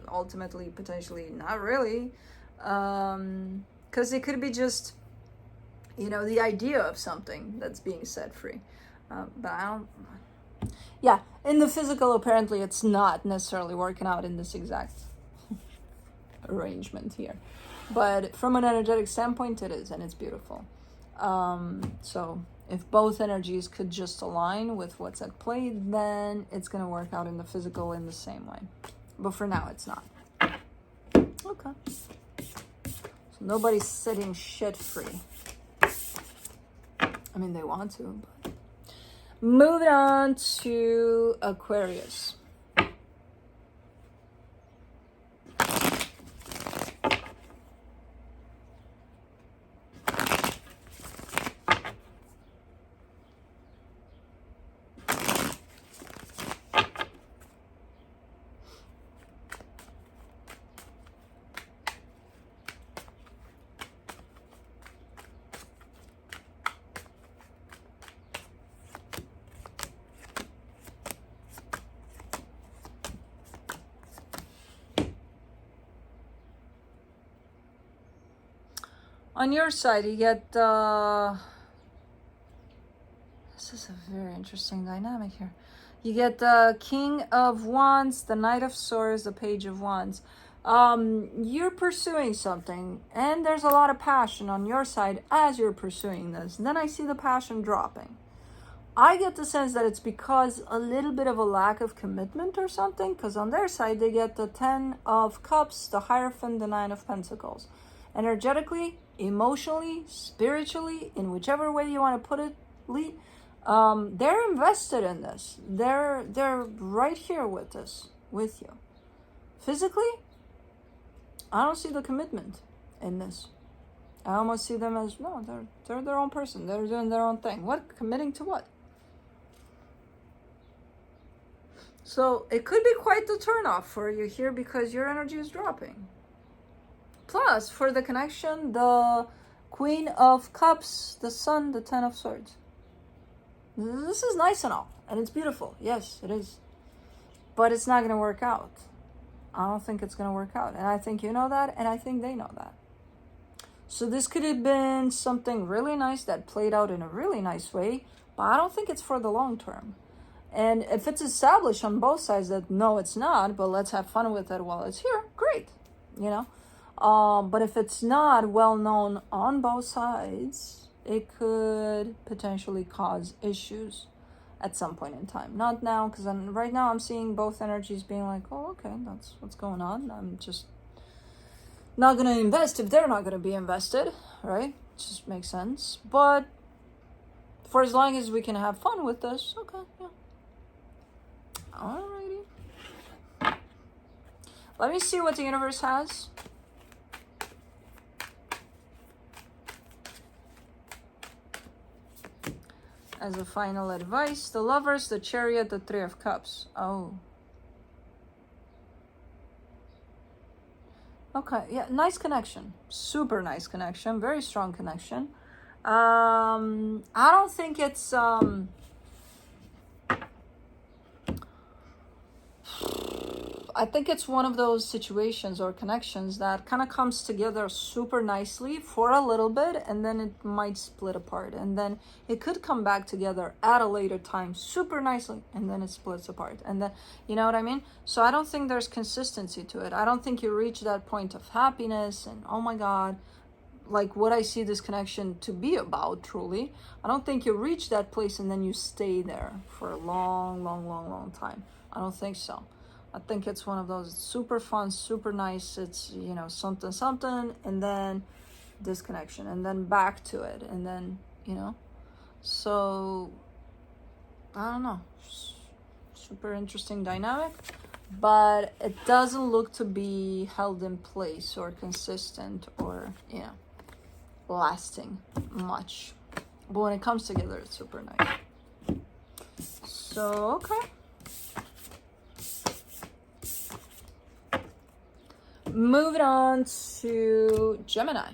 ultimately potentially not really, because it could be just, you know, the idea of something that's being set free, but I don't. Yeah, in the physical, apparently it's not necessarily working out in this exact arrangement here, but from an energetic standpoint it is, and it's beautiful. So if both energies could just align with what's at play, then it's going to work out in the physical in the same way. But for now, it's not. Okay. So nobody's setting shit free. I mean, they want to, but... Moving on to Aquarius. On your side, you get this is a very interesting dynamic here. You get the King of Wands, the Knight of Swords, the Page of Wands. You're pursuing something, and there's a lot of passion on your side as you're pursuing this. And then I see the passion dropping. I get the sense that it's because a little bit of a lack of commitment or something, because on their side, they get the 10 of Cups, the Hierophant, the 9 of Pentacles. Energetically, emotionally, spiritually, in whichever way you want to put it, they're invested in this. They're right here with this, with you. Physically, I don't see the commitment in this. I almost see them as, no, they're their own person. They're doing their own thing. What? Committing to what? So it could be quite the turnoff for you here because your energy is dropping. Plus, for the connection, the Queen of Cups, the Sun, the 10 of Swords. This is nice and all, and it's beautiful. Yes, it is. But it's not going to work out. I don't think it's going to work out. And I think you know that, and I think they know that. So this could have been something really nice that played out in a really nice way, but I don't think it's for the long term. And if it's established on both sides that no, it's not, but let's have fun with it while it's here, great, you know. But if it's not well known on both sides, it could potentially cause issues at some point in time. Not now, because right now I'm seeing both energies being like, oh, okay, that's what's going on. I'm just not going to invest if they're not going to be invested, right? It just makes sense. But for as long as we can have fun with this, okay, yeah. Alrighty. Let me see what the universe has. As a final advice, the Lovers, the Chariot, the Three of Cups. Oh. Okay, yeah, nice connection. Super nice connection. Very strong connection. I don't think it's I think it's one of those situations or connections that kind of comes together super nicely for a little bit, and then it might split apart, and then it could come back together at a later time super nicely, and then it splits apart, and then, you know what I mean? So I don't think there's consistency to it. I don't think you reach that point of happiness and oh my God, like what I see this connection to be about truly. I don't think you reach that place and then you stay there for a long time. I don't think so. I think it's one of those super fun, super nice, it's, you know, something, and then disconnection, and then back to it, and then, you know. So, I don't know. Super interesting dynamic, but it doesn't look to be held in place or consistent or, you know, lasting much. But when it comes together, it's super nice. So, okay. Moving on to Gemini.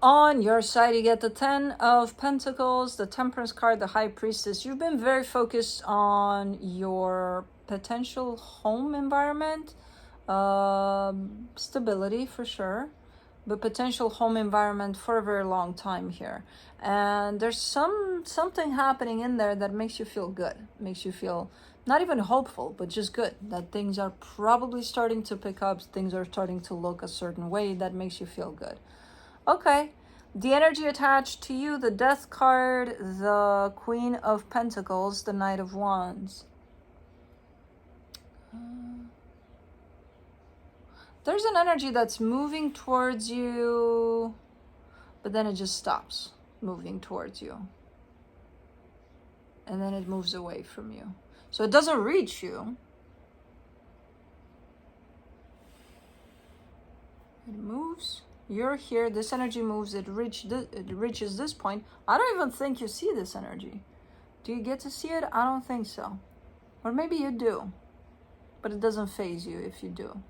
On your side, you get the 10 of Pentacles, the Temperance card, the High Priestess. You've been very focused on your potential home environment, stability for sure, but potential home environment for a very long time here. And there's something happening in there that makes you feel good, makes you feel not even hopeful, but just good, that things are probably starting to pick up, things are starting to look a certain way that makes you feel good. Okay, the energy attached to you, the Death card, the Queen of Pentacles, the Knight of Wands. There's an energy that's moving towards you, but then it just stops moving towards you. And then it moves away from you. So it doesn't reach you. It moves. You're here, this energy moves, it reaches this point. I don't even think you see this energy. Do you get to see it? I don't think so. Or maybe you do, but it doesn't faze you if you do.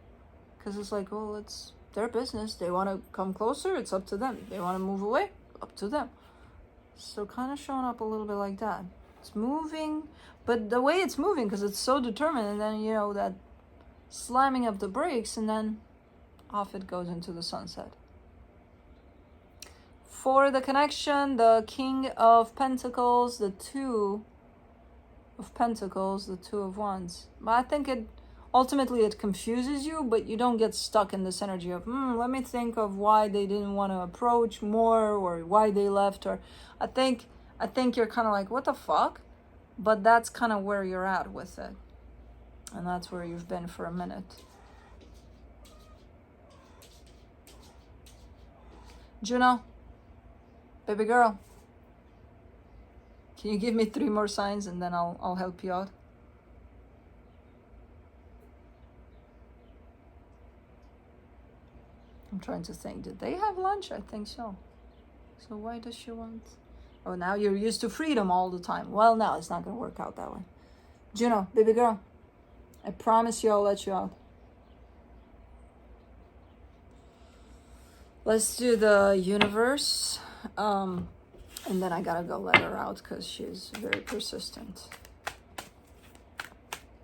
Because it's like, well, it's their business. They want to come closer, it's up to them. They want to move away, up to them. So kind of showing up a little bit like that. It's moving, but the way it's moving, because it's so determined, and then, you know, that slamming of the brakes, and then off it goes into the sunset. For the connection, the King of Pentacles, the Two of Pentacles, the Two of Wands. But I think it ultimately it confuses you, but you don't get stuck in this energy of, let me think of why they didn't want to approach more, or why they left, or I think you're kind of like, what the fuck? But that's kind of where you're at with it. And that's where you've been for a minute. Juno, baby girl, can you give me 3 more signs and then I'll help you out? I'm trying to think, did they have lunch? I think so. So why does she want... Oh, now you're used to freedom all the time. Well, no, it's not going to work out that way. Juno, baby girl, I promise you I'll let you out. Let's do the universe. And then I gotta go let her out because she's very persistent.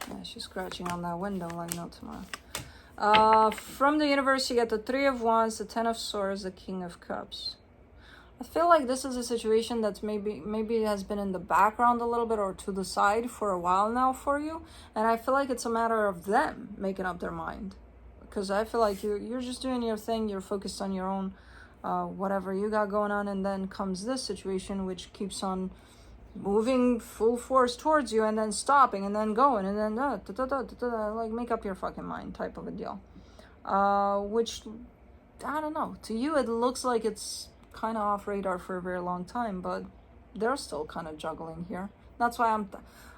Yeah, she's scratching on that window like no tomorrow. From the universe, you get the 3 of Wands, the 10 of Swords, the King of Cups. I feel like this is a situation that's maybe it has been in the background a little bit or to the side for a while now for you. And I feel like it's a matter of them making up their mind. Because I feel like you're just doing your thing, you're focused on your own, whatever you got going on, and then comes this situation which keeps on moving full force towards you, and then stopping, and then going, and then like make up your fucking mind type of a deal. Which I don't know. To you, it looks like it's kind of off radar for a very long time, but they're still kind of juggling here. That's why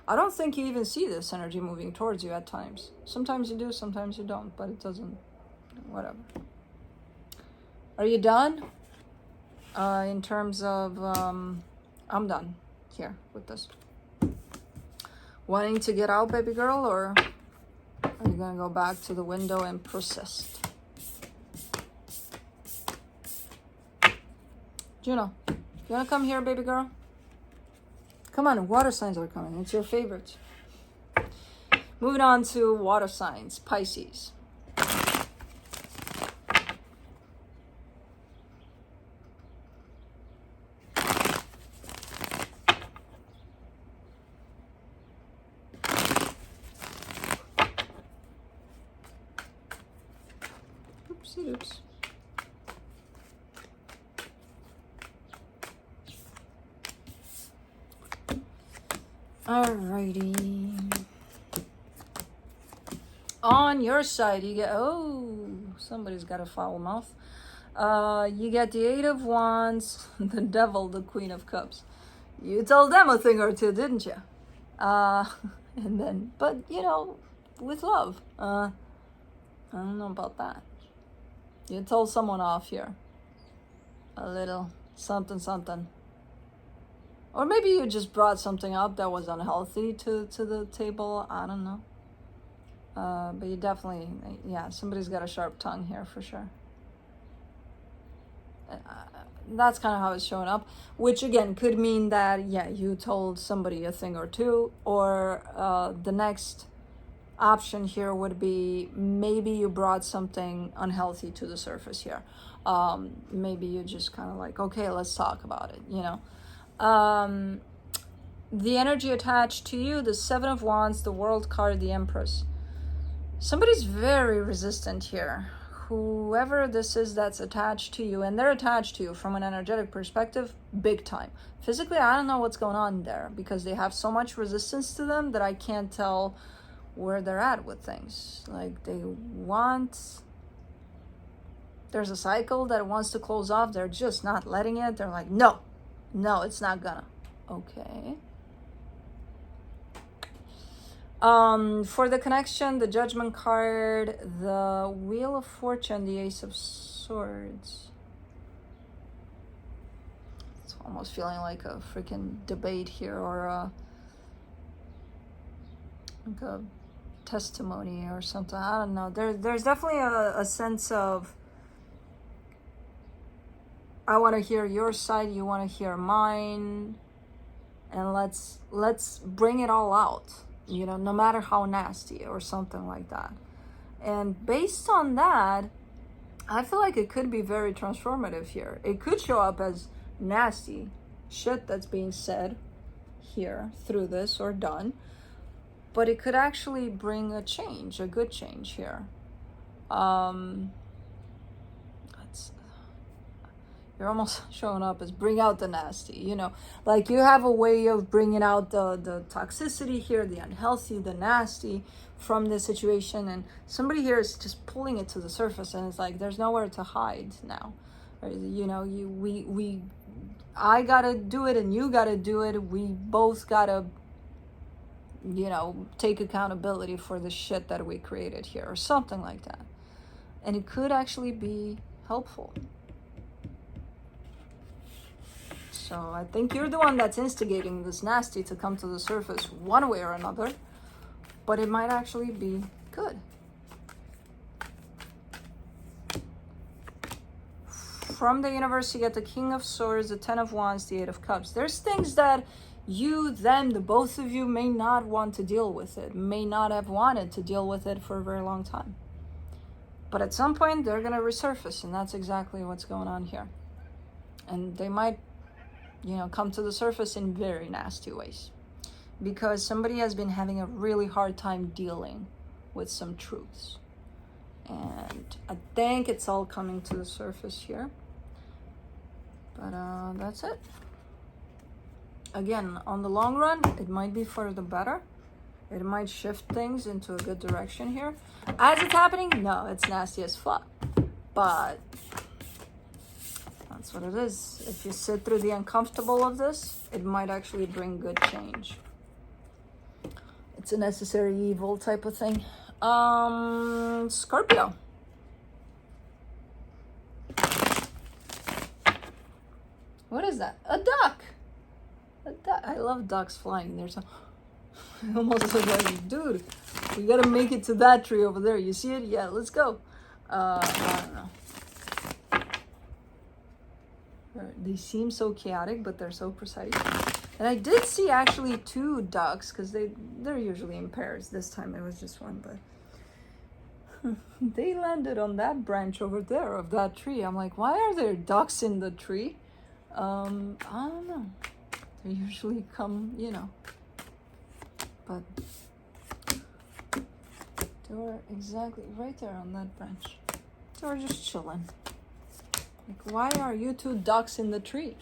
I don't think you even see this energy moving towards you at times. Sometimes you do, sometimes you don't, but it doesn't, whatever. Are you done? In terms of, I'm done here with this. Wanting to get out, baby girl, or are you gonna go back to the window and persist? Juno, you wanna come here, baby girl? Come on, water signs are coming. It's your favorites. Moving on to water signs, Pisces. Oops. Alrighty. On your side, you get, oh, somebody's got a foul mouth. You get the Eight of Wands, the Devil, the Queen of Cups. You told them a thing or two, didn't you? And then, but you know, with love. I don't know about that. You told someone off here. A little something, something. Or maybe you just brought something up that was unhealthy to the table. I don't know. But you definitely, yeah, somebody's got a sharp tongue here for sure. That's kind of how it's showing up. Which again could mean that, yeah, you told somebody a thing or two. Or the next option here would be maybe you brought something unhealthy to the surface here. Maybe you just kind of like, okay, let's talk about it, you know. The energy attached to you, the Seven of Wands, the World card, the Empress. Somebody's very resistant here. Whoever this is that's attached to you, and they're attached to you from an energetic perspective, big time. Physically, I don't know what's going on there because they have so much resistance to them that I can't tell where they're at with things. Like there's a cycle that wants to close off. They're just not letting it. They're like, no, it's not gonna. Okay. For the connection, the Judgment card, the Wheel of Fortune, the Ace of Swords. It's almost feeling like a freaking debate here, or like a testimony or something. I don't know. There's definitely a sense of, I want to hear your side, you want to hear mine, and let's bring it all out, you know, no matter how nasty or something like that. And based on that, I feel like it could be very transformative here. It could show up as nasty shit that's being said here through this or done, but it could actually bring a change, a good change here. You're almost showing up as bring out the nasty, you know, like you have a way of bringing out the toxicity here, the unhealthy, the nasty from the situation, and somebody here is just pulling it to the surface, and it's like there's nowhere to hide now. Or, you know, I gotta do it and you gotta do it. We both gotta, you know, take accountability for the shit that we created here, or something like that. And it could actually be helpful. So I think you're the one that's instigating this nasty to come to the surface one way or another, but it might actually be good. From the universe, you get the King of Swords, the Ten of Wands, the Eight of Cups. There's things that you, them, the both of you may not want to deal with it, may not have wanted to deal with it for a very long time. But at some point, they're going to resurface, and that's exactly what's going on here. And they might, you know, come to the surface in very nasty ways because somebody has been having a really hard time dealing with some truths. And I think it's all coming to the surface here. But that's it. Again, on the long run, it might be for the better. It might shift things into a good direction here. As it's happening, no, it's nasty as fuck. but that's what it is. If you sit through the uncomfortable of this, it might actually bring good change. It's a necessary evil type of thing. Scorpio. What is that? A duck. A duck. I love ducks flying. They're so almost like, dude, we gotta make it to that tree over there. You see it? Yeah, let's go. I don't know. They seem so chaotic, but they're so precise. And I did see actually 2 ducks, because they're usually in pairs. This time it was just one, but they landed on that branch over there of that tree. I'm like, why are there ducks in the tree? I don't know. They usually come, you know. But they were exactly right there on that branch. They were just chilling. Like, why are you 2 ducks in the tree?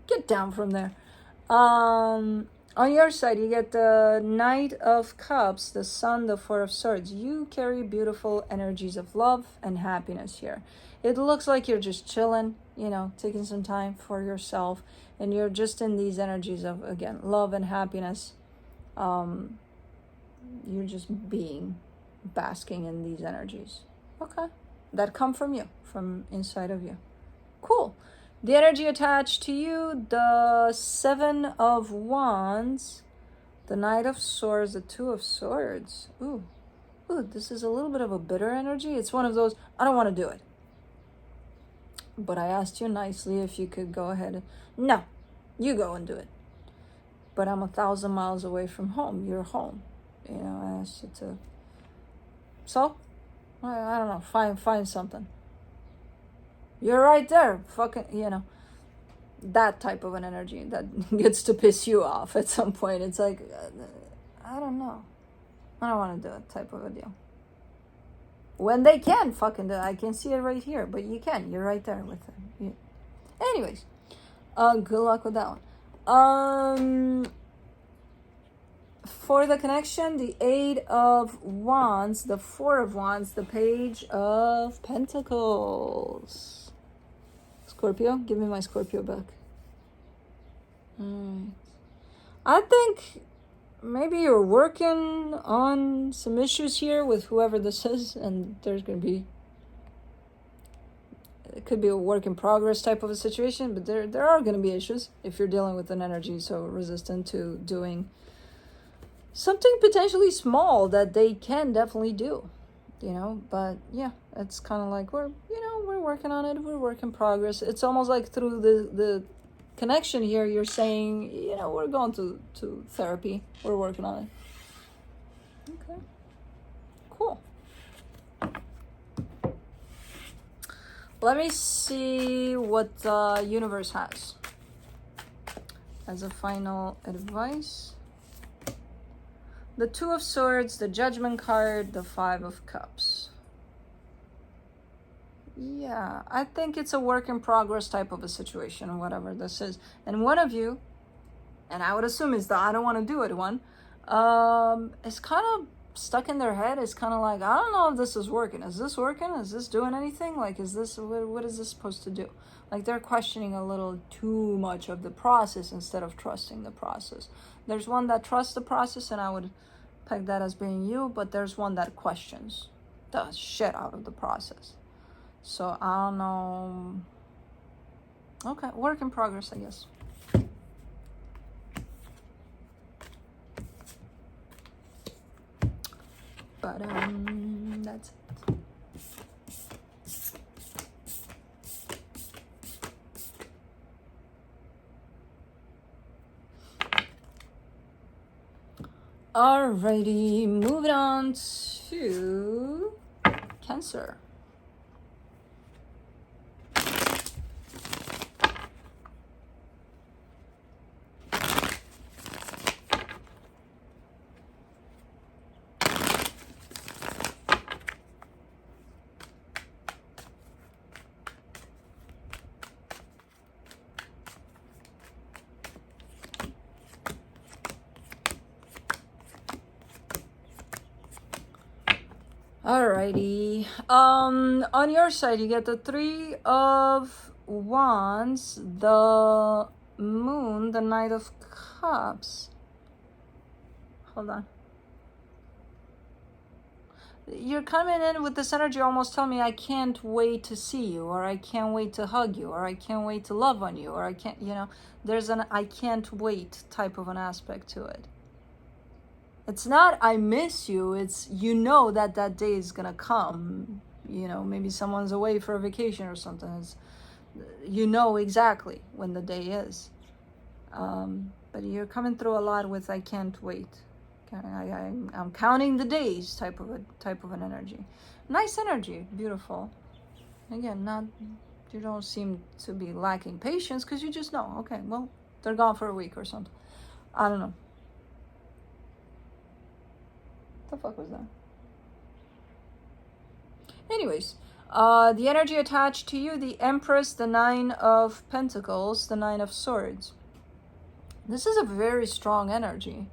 Get down from there. On your side, you get the Knight of Cups, the Sun, the 4 of Swords. You carry beautiful energies of love and happiness here. It looks like you're just chilling, you know, taking some time for yourself. And you're just in these energies of, again, love and happiness. You're just basking in these energies. Okay. That come from you, from inside of you. Cool. The energy attached to you, the 7 of Wands, the Knight of Swords, the 2 of Swords. Ooh, this is a little bit of a bitter energy. It's one of those, I don't want to do it. But I asked you nicely if you could go ahead and, no, you go and do it. But I'm 1,000 miles away from home. You're home. You know, I asked you to. So, I don't know, find something. You're right there, fucking, you know, that type of an energy that gets to piss you off at some point. It's like, I don't know. I don't want to do it type of a deal. When they can fucking do it. I can see it right here, but you can. You're right there with it. Anyways, good luck with that one. For the connection, the 8 of Wands, the 4 of Wands, the Page of Pentacles. Scorpio, give me my Scorpio back. I think maybe you're working on some issues here with whoever this is, and there's going to be, it could be a work in progress type of a situation, but there are going to be issues if you're dealing with an energy so resistant to doing something potentially small that they can definitely do, you know. But yeah, it's kind of like we're working on it. We're work in progress. It's almost like through the connection here, you're saying, you know, we're going to therapy. We're working on it. Okay, cool. Let me see what the universe has as a final advice. The 2 of Swords, the Judgment card, the 5 of Cups. Yeah, I think it's a work in progress type of a situation, or whatever this is. And one of you, and I would assume is the I don't want to do it one, is kind of stuck in their head. It's kind of like, I don't know if this is working. Is this working? Is this doing anything? Like, is this, what is this supposed to do? Like, they're questioning a little too much of the process instead of trusting the process. There's one that trusts the process, and I would peg that as being you, but there's one that questions the shit out of the process. So I don't know. Okay, work in progress, I guess. But that's it. Alrighty, moving on to Cancer. Alrighty. On your side, you get the Three of Wands, the Moon, the Knight of Cups. Hold on. You're coming in with this energy almost telling me I can't wait to see you, or I can't wait to hug you, or I can't wait to love on you, or I can't, you know, there's an I can't wait type of an aspect to it. It's not I miss you, it's you know that that day is gonna come. You know, maybe someone's away for a vacation or something. It's, you know exactly when the day is. But you're coming through a lot with I can't wait. I'm counting the days type of an energy. Nice energy, beautiful. Again, not you don't seem to be lacking patience because you just know, okay, well, they're gone for a week or something. I don't know. What the fuck was that? Anyways, the energy attached to you, the Empress, the Nine of Pentacles, the Nine of Swords. This is a very strong energy.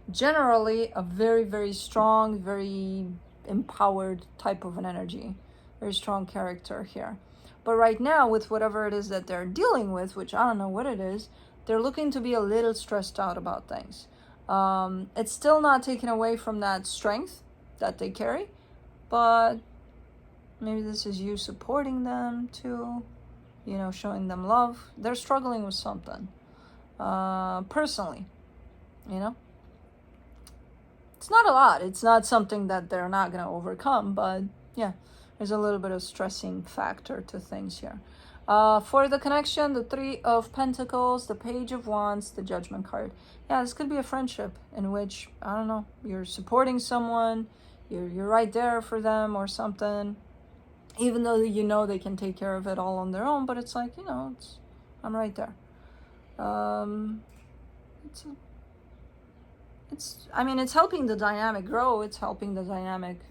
Generally, a very, very strong, very empowered type of an energy. Very strong character here. But right now, with whatever it is that they're dealing with, which I don't know what it is, they're looking to be a little stressed out about things. It's still not taken away from that strength that they carry, but maybe this is you supporting them too, you know, showing them love. They're struggling with something, personally, you know. It's not a lot. It's not something that they're not going to overcome, but yeah, there's a little bit of stressing factor to things here. For the connection, the Three of Pentacles, the Page of Wands, the Judgment card. Yeah, this could be a friendship in which, I don't know, you're supporting someone, you're right there for them or something, even though you know they can take care of it all on their own, but it's like, you know, I'm right there. I mean, it's helping the dynamic grow, it's helping the dynamic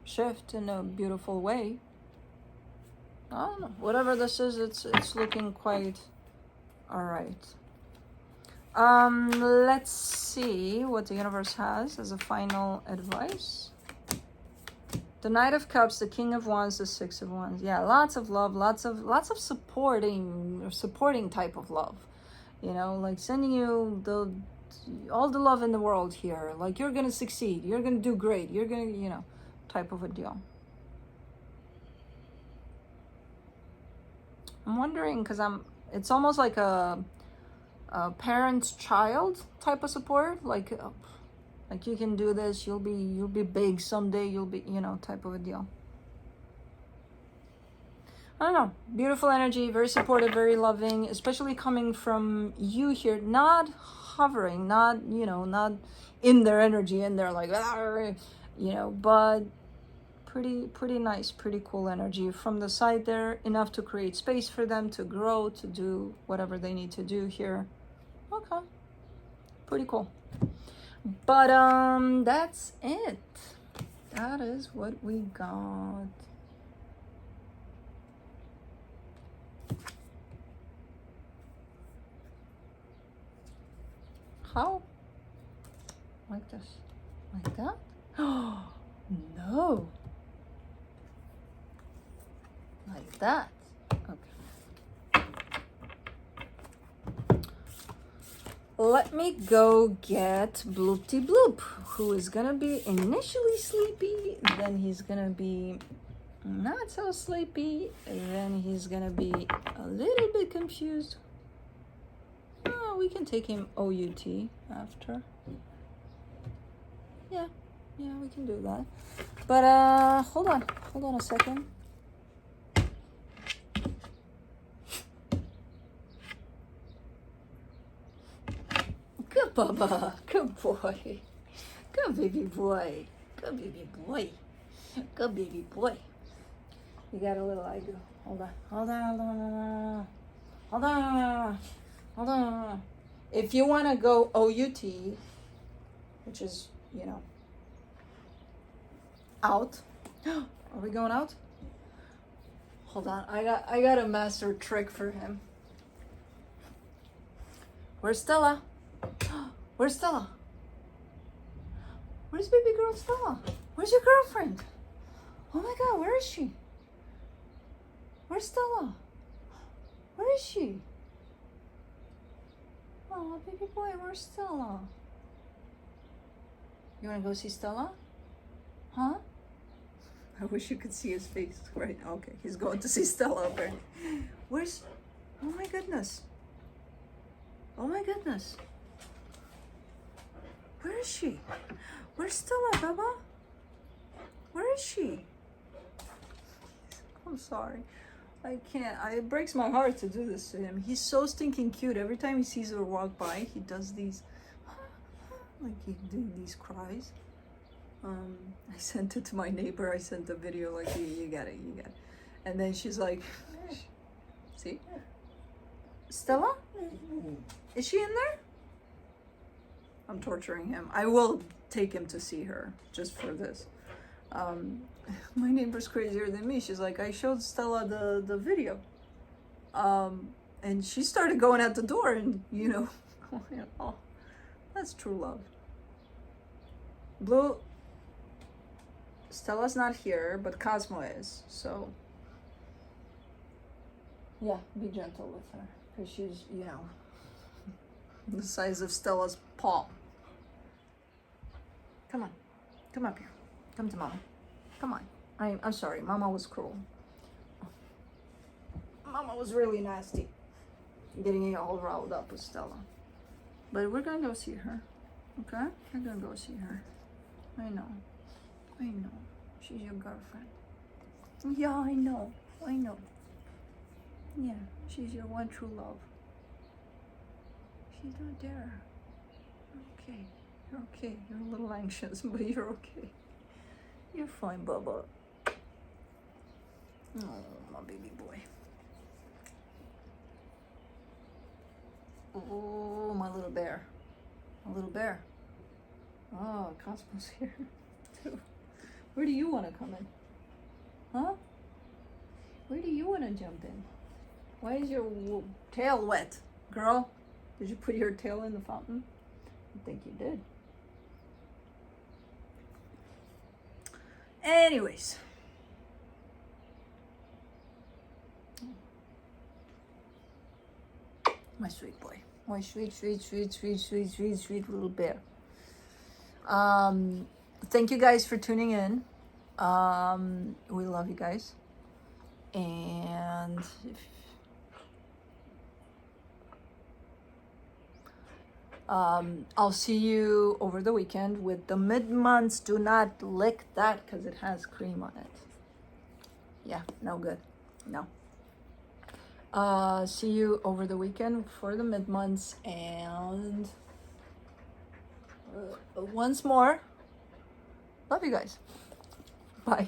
shift in a beautiful way. I don't know, whatever this is, it's looking quite all right. Let's see what the universe has as a final advice. The Knight of Cups, the King of Wands, the Six of Wands. Yeah, lots of love, lots of supporting type of love. You know, like sending you all the love in the world here. Like, you're gonna succeed, you're gonna do great, you're gonna, you know, type of a deal. I'm wondering, because it's almost like a parent-child type of support, like you can do this, you'll be big someday, you'll be, you know, type of a deal. I don't know, beautiful energy, very supportive, very loving, especially coming from you here, not hovering, not, you know, not in their energy, and they're like, you know, but pretty nice, pretty cool energy from the side there, enough to create space for them to grow, to do whatever they need to do here. Okay, pretty cool. But that's it. That is what we got. How? Like this? Like that? Oh no. Like that. Okay. Let me go get Bloopty Bloop, who is gonna be initially sleepy, then he's gonna be not so sleepy, and then he's gonna be a little bit confused. Oh, we can take him OUT after. Yeah, we can do that. But hold on a second. Good Bubba, good boy, good baby boy, good baby boy, good baby boy. You got a little eye go. Hold on. If you want to go OUT, which is, you know, out. Are we going out? Hold on, I got a master trick for him. Where's Stella? Where's Stella? Where's baby girl Stella? Where's your girlfriend? Oh my God, where is she? Where's Stella? Where is she? Oh, baby boy, where's Stella? You wanna go see Stella? Huh? I wish you could see his face right now. Okay, he's going to see Stella apparently. Where's, oh my goodness. Oh my goodness. Where is she? Where's Stella, Baba? Where is she? I'm sorry. I can't. It breaks my heart to do this to him. He's so stinking cute. Every time he sees her walk by, he does these, like he's doing these cries. I sent it to my neighbor. I sent the video like, you got it, you got it. And then she's like, see? Stella? Is she in there? I'm torturing him. I will take him to see her just for this. My neighbor's crazier than me. She's like, I showed Stella the video. And she started going at the door and, you know, oh, that's true love. Blue, Stella's not here, but Cosmo is, so yeah, be gentle with her, because she's, you know, the size of Stella's palm. Come on, come up here, come to Mama, come on. I'm sorry, Mama was cruel. Mama was really nasty, getting it all riled up with Stella. But we're gonna go see her, okay? We're gonna go see her. I know. She's your girlfriend. Yeah, I know. Yeah, she's your one true love. She's not there. Okay, you're okay. You're a little anxious, but you're okay. You're fine, Bubba. Oh, my baby boy. Oh, my little bear. My little bear. Oh, Cosmo's here too. Where do you want to come in? Huh? Where do you want to jump in? Why is your tail wet, girl? Did you put your tail in the fountain? I think you did. Anyways. My sweet boy. My sweet little bear. Thank you guys for tuning in. We love you guys. And I'll see you over the weekend with the mid-months. Do not lick that because it has cream on it. Yeah, no good. No. See you over the weekend for the mid-months, and once more, love you guys. Bye.